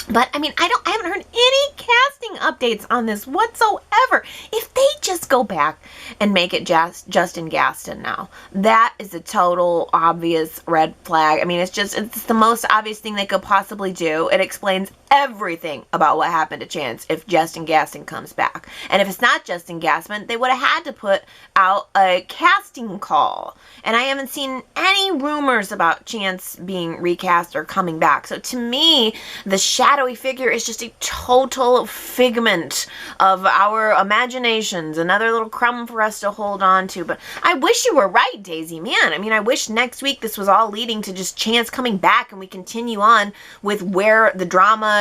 But, I mean, I haven't heard any casting updates on this whatsoever. If they just go back and make it Justin Gaston now, that is a total obvious red flag. I mean, it's the most obvious thing they could possibly do. It explains everything about what happened to Chance if Justin Gaston comes back. And if it's not Justin Gaston, they would have had to put out a casting call. And I haven't seen any rumors about Chance being recast or coming back. So to me, the shadowy figure is just a total figment of our imaginations. Another little crumb for us to hold on to. But I wish you were right, Daisy. Man, I mean, I wish next week this was all leading to just Chance coming back and we continue on with where the drama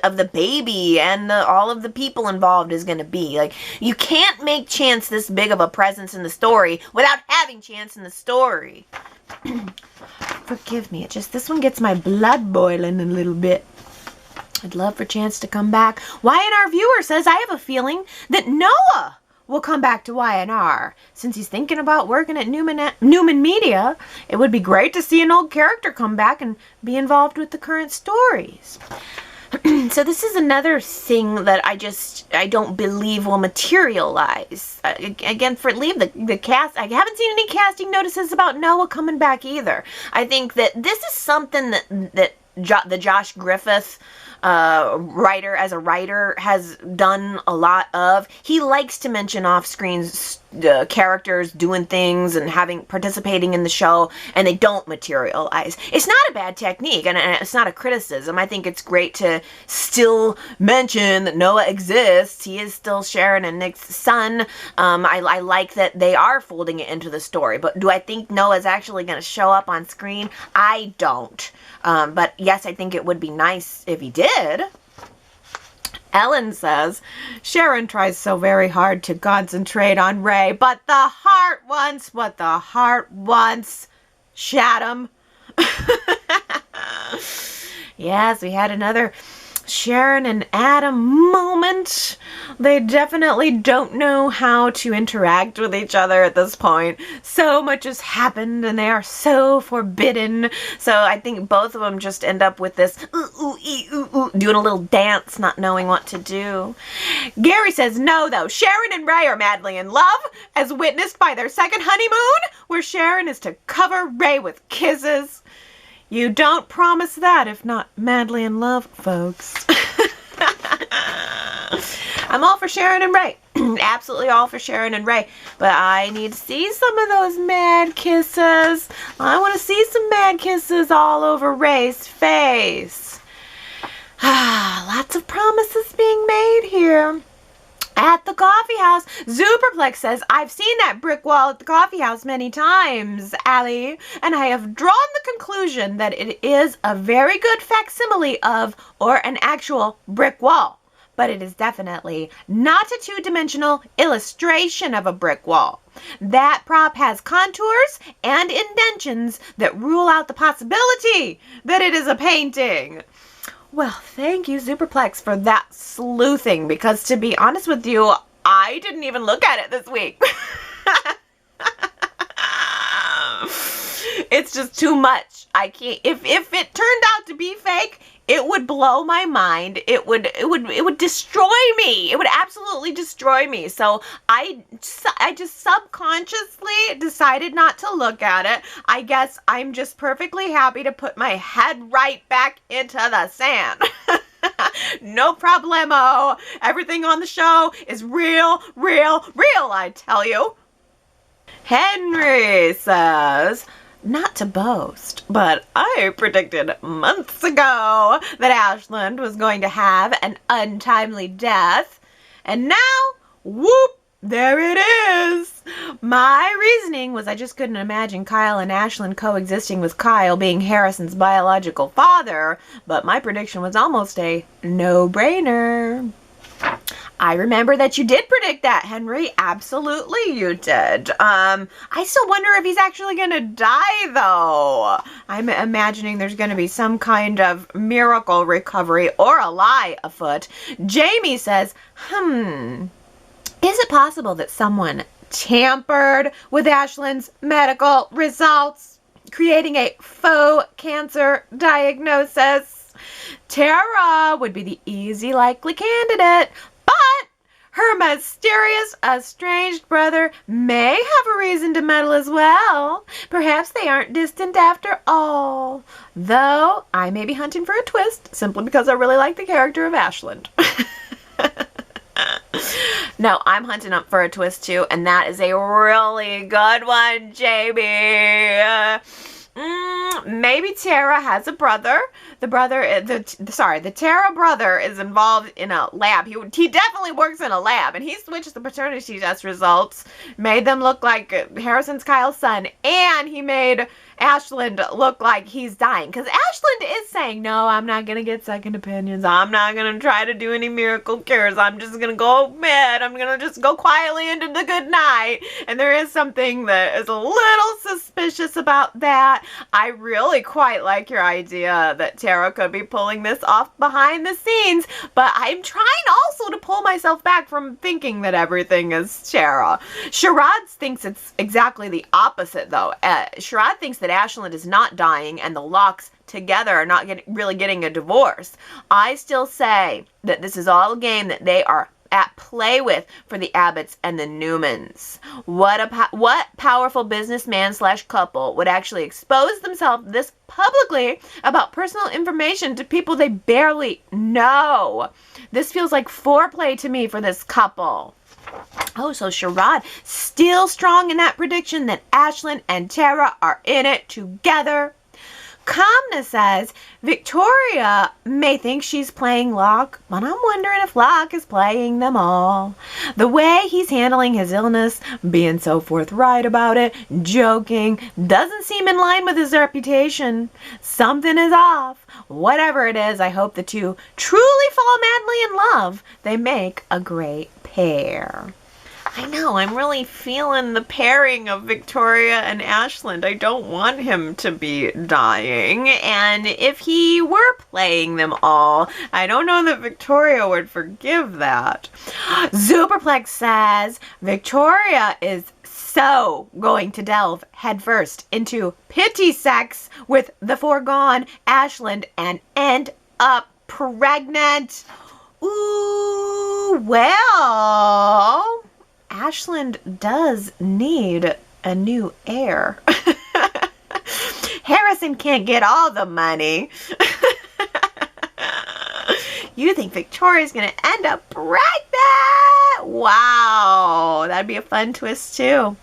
of the baby and all of the people involved is going to be. Like, you can't make Chance this big of a presence in the story without having Chance in the story. Forgive me, this one gets my blood boiling a little bit. I'd love for Chance to come back. Y&R viewer says, I have a feeling that Noah will come back to Y&R. Since he's thinking about working at Newman Media, it would be great to see an old character come back and be involved with the current stories. So this is another thing that I don't believe will materialize. Again, the cast, I haven't seen any casting notices about Noah coming back either. I think that this is something that the Josh Griffith writer has done a lot of. He likes to mention off-screen characters doing things and participating in the show, and they don't materialize. It's not a bad technique, and it's not a criticism. I think it's great to still mention that Noah exists. He is still Sharon and Nick's son. I like that they are folding it into the story, but do I think Noah's actually going to show up on screen? I don't. But yes, I think it would be nice if he did. Ellen says, Sharon tries so very hard to concentrate on Ray, but the heart wants what the heart wants. Shatum. Yes, we had another Sharon and Adam moment. They definitely don't know how to interact with each other at this point. So much has happened and they are so forbidden. So I think both of them just end up with this doing a little dance, not knowing what to do. Gary says no though. Sharon and Ray are madly in love, as witnessed by their second honeymoon, where Sharon is to cover Ray with kisses. You don't promise that if not madly in love, folks. I'm all for Sharon and Ray. Absolutely all for Sharon and Ray. But I need to see some of those mad kisses. I want to see some mad kisses all over Ray's face. Lots of promises being made here. At the coffee house, Superplex says, I've seen that brick wall at the coffee house many times, Allie, and I have drawn the conclusion that it is a very good facsimile of, or an actual brick wall. But it is definitely not a two-dimensional illustration of a brick wall. That prop has contours and indentions that rule out the possibility that it is a painting. Well, thank you, Superplex, for that sleuthing, because to be honest with you, I didn't even look at it this week. It's just too much. I can't. If it turned out to be fake, it would blow my mind. It would destroy me. It would absolutely destroy me. So I just subconsciously decided not to look at it. I guess I'm just perfectly happy to put my head right back into the sand. No problemo. Everything on the show is real, I tell you. Henry says, not to boast, but I predicted months ago that Ashland was going to have an untimely death. And now, whoop, there it is. My reasoning was I just couldn't imagine Kyle and Ashland coexisting with Kyle being Harrison's biological father, but my prediction was almost a no-brainer. I remember that you did predict that, Henry. Absolutely you did. I still wonder if he's actually going to die, though. I'm imagining there's going to be some kind of miracle recovery or a lie afoot. Jamie says, is it possible that someone tampered with Ashlyn's medical results, creating a faux cancer diagnosis? Tara would be the easy likely candidate, but her mysterious, estranged brother may have a reason to meddle as well. Perhaps they aren't distant after all. Though I may be hunting for a twist simply because I really like the character of Ashland. No, I'm hunting up for a twist too, and that is a really good one, Jamie. Maybe Tara has a brother. The Tara brother is involved in a lab. He definitely works in a lab, and he switched the paternity test results, made them look like Harrison's Kyle's son, and he made Ashland look like he's dying. Because Ashland is saying, no, I'm not going to get second opinions. I'm not going to try to do any miracle cures. I'm just going to go mad. I'm going to just go quietly into the good night. And there is something that is a little suspicious about that. I really quite like your idea that Tara could be pulling this off behind the scenes. But I'm trying also to pull myself back from thinking that everything is Tara. Sherrod thinks it's exactly the opposite, though. Sherrod thinks that Ashland is not dying and the Lochs together are not really getting a divorce. I still say that this is all a game, that they are at play with for the Abbotts and the Newmans. What powerful businessman / couple would actually expose themselves this publicly about personal information to people they barely know? This feels like foreplay to me for this couple. Oh, so Sherrod still strong in that prediction that Ashlyn and Tara are in it together. Kamna says Victoria may think she's playing Loch, but I'm wondering if Loch is playing them all. The way he's handling his illness, being so forthright about it, joking, doesn't seem in line with his reputation. Something is off. Whatever it is, I hope the two truly fall madly in love. They make a great pair. I know, I'm really feeling the pairing of Victoria and Ashland. I don't want him to be dying. And if he were playing them all, I don't know that Victoria would forgive that. Superplex says Victoria is so going to delve headfirst into pity sex with the foregone Ashland and end up pregnant. Ooh, well, Ashland does need a new heir. Harrison can't get all the money. You think Victoria's going to end up pregnant? Wow, that'd be a fun twist too.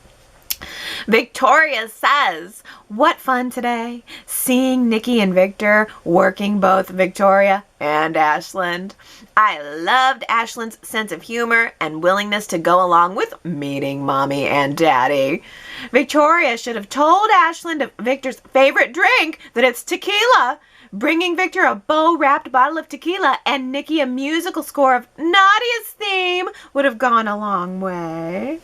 Victoria says, what fun today, seeing Nikki and Victor working both Victoria and Ashland. I loved Ashland's sense of humor and willingness to go along with meeting Mommy and Daddy. Victoria should have told Ashland of Victor's favorite drink that it's tequila. Bringing Victor a bow-wrapped bottle of tequila and Nikki a musical score of Nadia's theme would have gone a long way.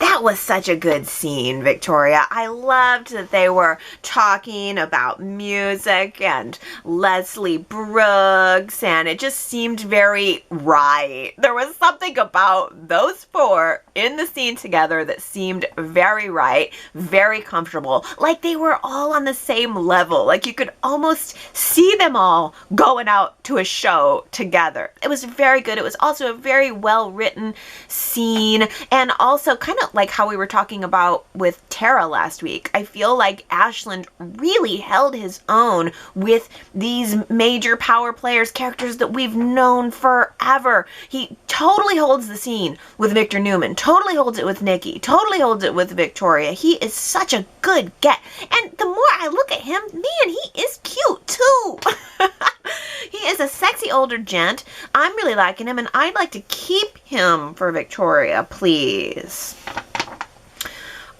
That was such a good scene, Victoria. I loved that they were talking about music and Leslie Brooks, and it just seemed very right. There was something about those four in the scene together that seemed very right, very comfortable, like they were all on the same level. Like you could almost see them all going out to a show together. It was very good. It was also a very well-written scene, and also kind of like how we were talking about with Tara last week. I feel like Ashland really held his own with these major power players, characters that we've known forever. He totally holds the scene with Victor Newman, totally holds it with Nikki, totally holds it with Victoria. He is such a good get. And the more I look at him, man, he is cute too. He is a sexy older gent. I'm really liking him, and I'd like to keep him for Victoria, please.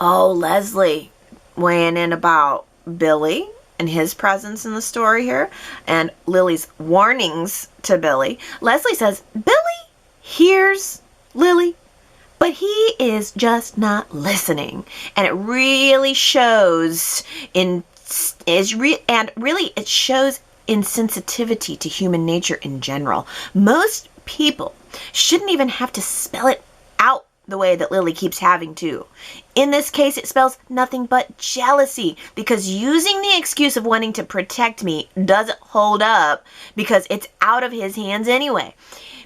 Oh, Leslie weighing in about Billy and his presence in the story here, and Lily's warnings to Billy. Leslie says, Billy hears Lily, but he is just not listening. And it really shows it shows insensitivity to human nature in general. Most people shouldn't even have to spell it out the way that Lily keeps having to. In this case, it spells nothing but jealousy, because using the excuse of wanting to protect me doesn't hold up because it's out of his hands anyway.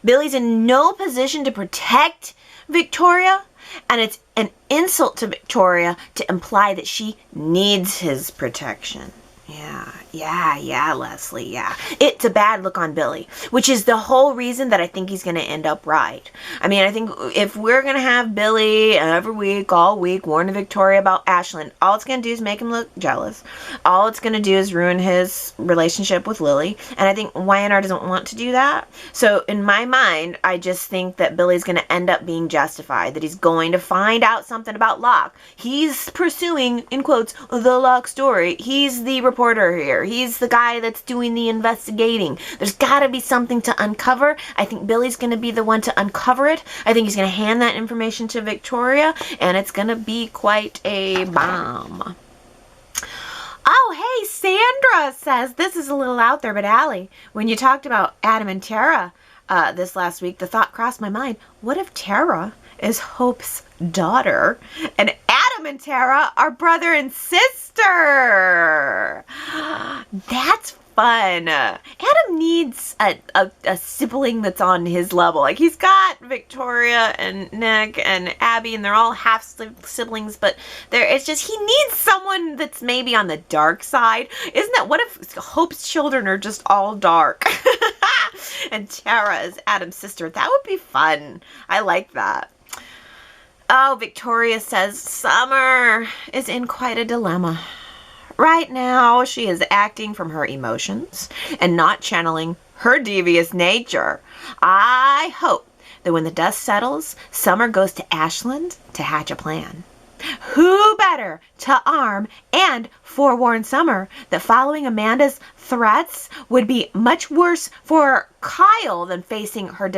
Billy's in no position to protect Victoria, and it's an insult to Victoria to imply that she needs his protection. Yeah, Leslie, yeah. It's a bad look on Billy, which is the whole reason that I think he's going to end up right. I mean, I think if we're going to have Billy every week, all week, warn Victoria about Ashland, all it's going to do is make him look jealous. All it's going to do is ruin his relationship with Lily, and I think Y&R doesn't want to do that. So in my mind, I just think that Billy's going to end up being justified, that he's going to find out something about Loch. He's pursuing, in quotes, the Loch story. He's the reporter here. He's the guy that's doing the investigating. There's got to be something to uncover. I think Billy's going to be the one to uncover it. I think he's going to hand that information to Victoria, and it's going to be quite a bomb. Oh, hey, Sandra says, this is a little out there, but Allie, when you talked about Adam and Tara this last week, the thought crossed my mind, what if Tara is Hope's daughter, and Adam and Tara are brother and sister? That's fun. Adam needs a sibling that's on his level. Like, he's got Victoria and Nick and Abby, and they're all half siblings, but it's just, he needs someone that's maybe on the dark side. Isn't that, what if Hope's children are just all dark? And Tara is Adam's sister. That would be fun. I like that. Oh, Victoria says Summer is in quite a dilemma. Right now, she is acting from her emotions and not channeling her devious nature. I hope that when the dust settles, Summer goes to Ashland to hatch a plan. Who better to arm and forewarn Summer that following Amanda's threats would be much worse for Kyle than facing her,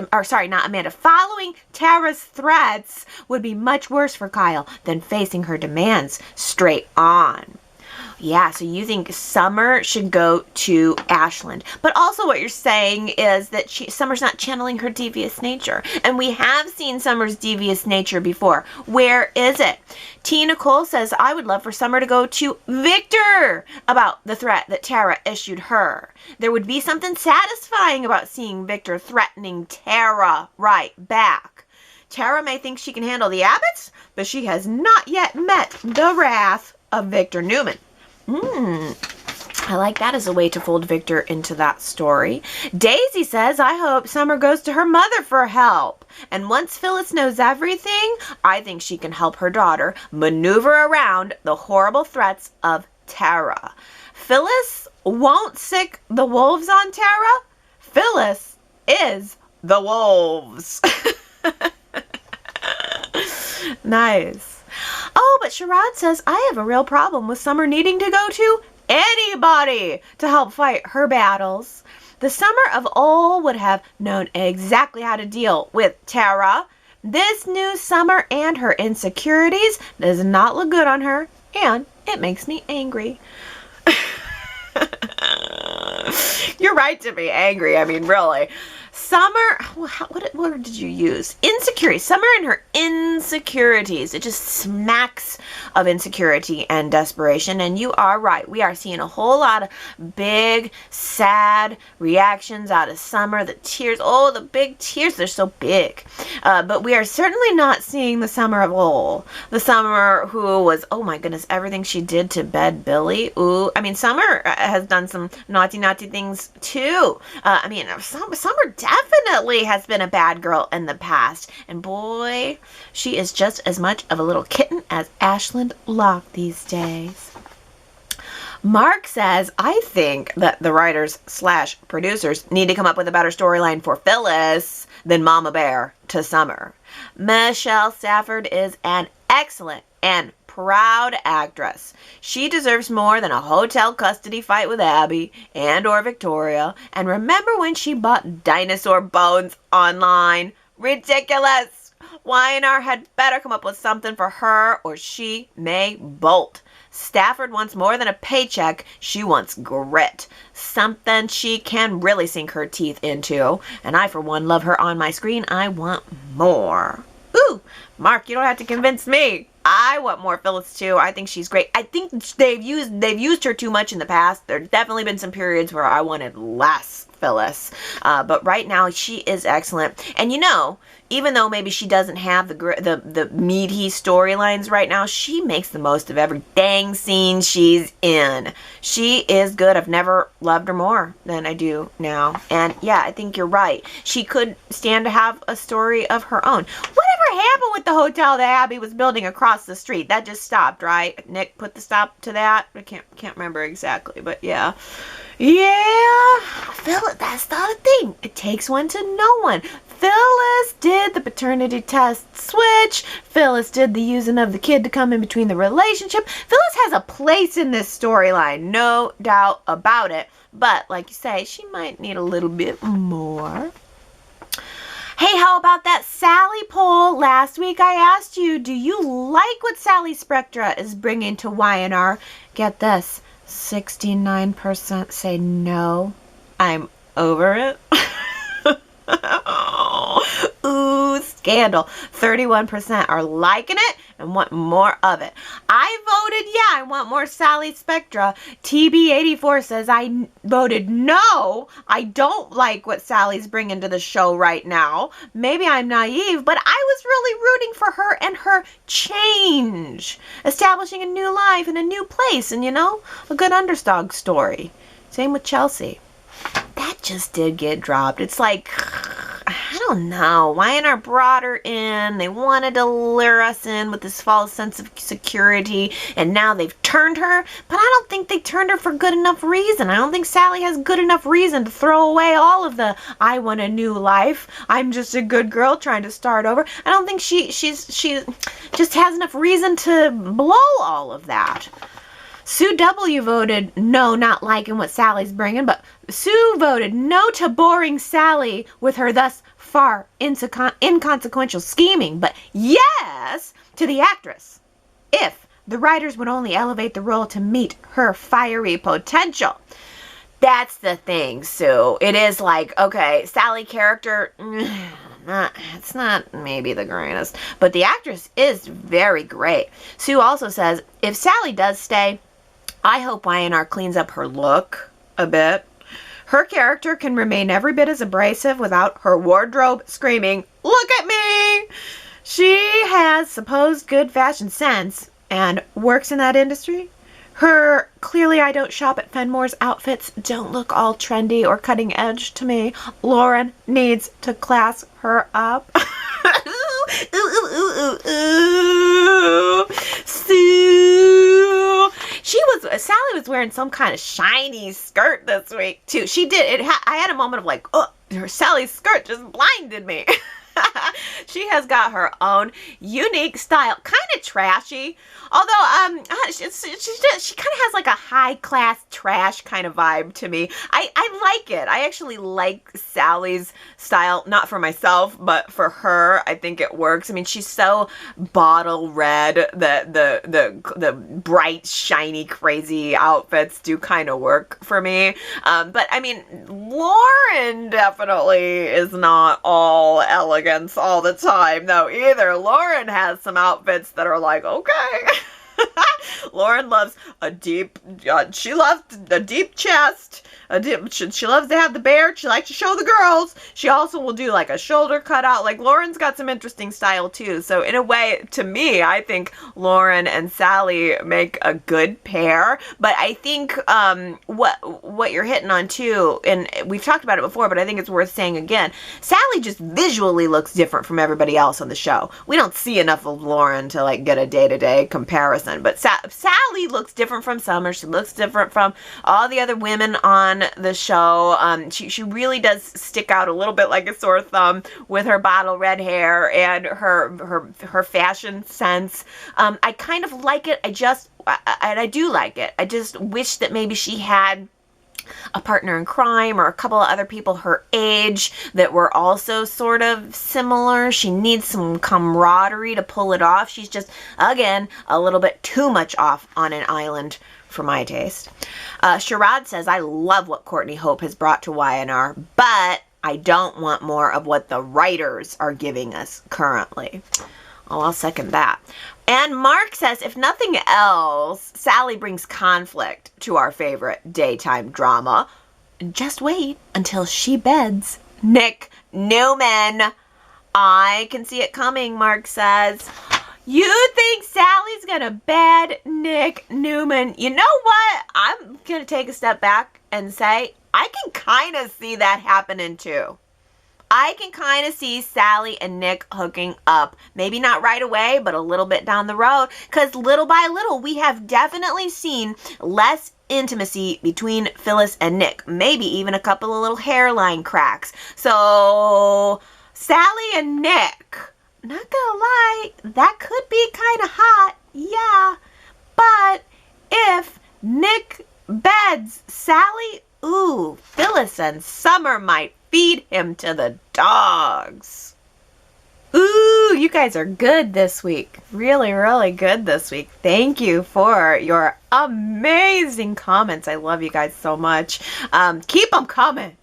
following Tara's threats would be much worse for Kyle than facing her demands straight on. Yeah, so you think Summer should go to Ashland. But also what you're saying is that Summer's not channeling her devious nature. And we have seen Summer's devious nature before. Where is it? T. Nicole says, I would love for Summer to go to Victor about the threat that Tara issued her. There would be something satisfying about seeing Victor threatening Tara right back. Tara may think she can handle the Abbotts, but she has not yet met the wrath of Victor Newman. I like that as a way to fold Victor into that story. Daisy says, I hope Summer goes to her mother for help. And once Phyllis knows everything, I think she can help her daughter maneuver around the horrible threats of Tara. Phyllis won't sick the wolves on Tara. Phyllis is the wolves. Nice. Oh, but Sherrod says, I have a real problem with Summer needing to go to anybody to help fight her battles. The Summer of old would have known exactly how to deal with Tara. This new Summer and her insecurities does not look good on her, and it makes me angry. You're right to be angry. I mean, really. Summer, what word did you use? Insecurity. Summer and her insecurities. It just smacks of insecurity and desperation. And you are right. We are seeing a whole lot of big, sad reactions out of Summer. The tears, oh, the big tears, they're so big. But we are certainly not seeing the Summer of old. The Summer who was, oh my goodness, everything she did to bed Billy. Ooh, I mean, Summer has done some naughty things too. Summer definitely has been a bad girl in the past. And boy, she is just as much of a little kitten as Ashland Loch these days. Mark says, I think that the writers/producers need to come up with a better storyline for Phyllis than Mama Bear to Summer. Michelle Stafford is an excellent and proud actress. She deserves more than a hotel custody fight with Abby and or Victoria. And remember when she bought dinosaur bones online? Ridiculous! Y&R had better come up with something for her or she may bolt. Stafford wants more than a paycheck. She wants grit. Something she can really sink her teeth into. And I, for one, love her on my screen. I want more. Ooh, Mark, you don't have to convince me. I want more Phyllis too. I think she's great. I think they've used her too much in the past. There's definitely been some periods where I wanted less Phyllis. But right now she is excellent. And you know, even though maybe she doesn't have the meaty storylines right now, she makes the most of every dang scene she's in. She is good. I've never loved her more than I do now. And yeah, I think you're right. She could stand to have a story of her own. Whatever happened with the hotel that Abby was building across the street? That just stopped, right? Nick put the stop to that. I can't remember exactly, but yeah. Yeah, Phyllis, that's not a thing. It takes one to know one. Phyllis did the paternity test switch. Phyllis did the using of the kid to come in between the relationship. Phyllis has a place in this storyline, no doubt about it. But like you say, she might need a little bit more. Hey, how about that Sally poll? Last week I asked you, do you like what Sally Spectra is bringing to Y&R? Get this. 69% say no. I'm over it. Ooh, scandal. 31% are liking it and want more of it. I voted, yeah, I want more Sally Spectra. TB84 says, I voted no. I don't like what Sally's bringing to the show right now. Maybe I'm naive, but I was really rooting for her and her change. Establishing a new life in a new place and, you know, a good underdog story. Same with Chelsea. That just did get dropped. It's like, I don't know. Y&R brought her in. They wanted to lure us in with this false sense of security, and now they've turned her. But I don't think they turned her for good enough reason. I don't think Sally has good enough reason to throw away all of the I want a new life. I'm just a good girl trying to start over. I don't think she just has enough reason to blow all of that. Sue W. voted no, not liking what Sally's bringing, but Sue voted no to boring Sally with her thus far inconsequential scheming, but yes to the actress if the writers would only elevate the role to meet her fiery potential. That's the thing, Sue. It is like, okay, Sally character, it's not maybe the greatest, but the actress is very great. Sue also says, if Sally does stay, I hope Y&R cleans up her look a bit. Her character can remain every bit as abrasive without her wardrobe screaming, "Look at me!" She has supposed good fashion sense and works in that industry. Her clearly I don't shop at Fenmore's outfits don't look all trendy or cutting edge to me. Lauren needs to class her up. Ooh, ooh, ooh, ooh, ooh. Sue. Sally was wearing some kind of shiny skirt this week too. She did. I had a moment of like, oh, Sally's skirt just blinded me. She has got her own unique style, kind of trashy. Although she kind of has like a high class trash kind of vibe to me. I like it. I actually like Sally's style, not for myself, but for her. I think it works. I mean, she's so bottle red. The bright, shiny, crazy outfits do kind of work for me. But I mean, Lauren definitely is not all elegance all the time though either. Lauren has some outfits that are like, okay. Lauren loves a deep, she loves a deep chest. She loves to have the beard. She likes to show the girls. She also will do like a shoulder cutout. Like Lauren's got some interesting style too. So in a way, to me, I think Lauren and Sally make a good pair. But I think what you're hitting on too, and we've talked about it before, but I think it's worth saying again, Sally just visually looks different from everybody else on the show. We don't see enough of Lauren to like get a day-to-day comparison. But Sally looks different from Summer. She looks different from all the other women on the show. She really does stick out a little bit like a sore thumb with her bottle red hair and her fashion sense. I kind of like it. I do like it. I just wish that maybe she had a partner in crime or a couple of other people her age that were also sort of similar. She needs some camaraderie to pull it off. She's just, again, a little bit too much off on an island for my taste. Sherrod says, I love what Courtney Hope has brought to Y&R, but I don't want more of what the writers are giving us currently. Oh, I'll second that. And Mark says, if nothing else, Sally brings conflict to our favorite daytime drama. Just wait until she beds Nick Newman. I can see it coming, Mark says. You think Sally's gonna bed Nick Newman? You know what? I'm gonna take a step back and say, I can kind of see that happening too. I can kind of see Sally and Nick hooking up. Maybe not right away, but a little bit down the road. Because little by little, we have definitely seen less intimacy between Phyllis and Nick. Maybe even a couple of little hairline cracks. So, Sally and Nick, not gonna lie, that could be kind of hot. Yeah. But if Nick beds Sally, ooh, Phyllis and Summer might feed him to the dogs. Ooh, you guys are good this week. Really, really good this week. Thank you for your amazing comments. I love you guys so much. Keep them coming.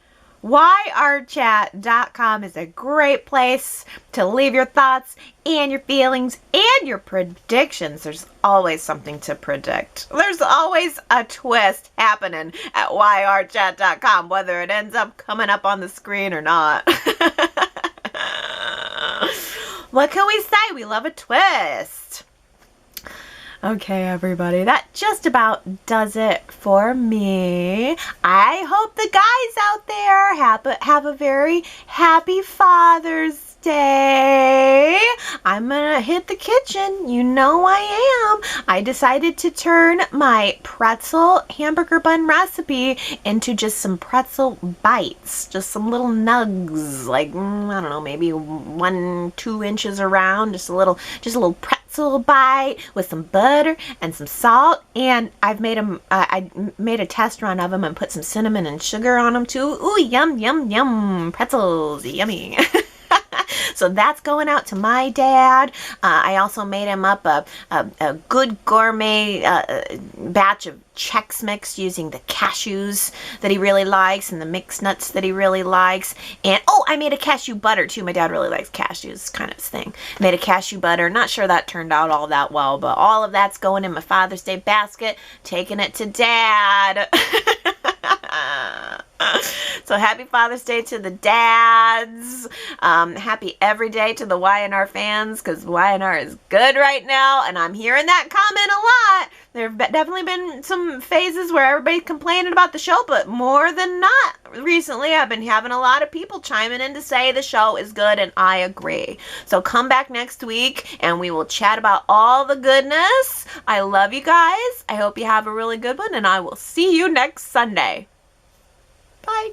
yrchat.com is a great place to leave your thoughts and your feelings and your predictions. There's always something to predict. There's always a twist happening at yrchat.com, whether it ends up coming up on the screen or not. What can we say? We love a twist. Okay, everybody, that just about does it for me. I hope the guys out there have a very happy Father's Day. I'm gonna hit the kitchen. You know I am. I decided to turn my pretzel hamburger bun recipe into just some pretzel bites, just some little nugs, like I don't know, maybe 1-2 inches around, just a little pretzel bite with some butter and some salt. And I've made them. I made a test run of them and put some cinnamon and sugar on them too. Ooh, yum yum yum! Pretzels, yummy. So that's going out to my dad. I also made him up a good gourmet batch of Chex Mix using the cashews that he really likes and the mixed nuts that he really likes. And oh, I made a cashew butter too. My dad really likes cashews, kind of his thing. Made a cashew butter. Not sure that turned out all that well, but all of that's going in my Father's Day basket. Taking it to Dad. So happy Father's Day to the dads. Happy every day to the Y&R fans, because Y&R is good right now, and I'm hearing that comment a lot. There have definitely been some phases where everybody's complaining about the show, but more than not, recently I've been having a lot of people chiming in to say the show is good, and I agree. So come back next week, and we will chat about all the goodness. I love you guys. I hope you have a really good one, and I will see you next Sunday. Bye.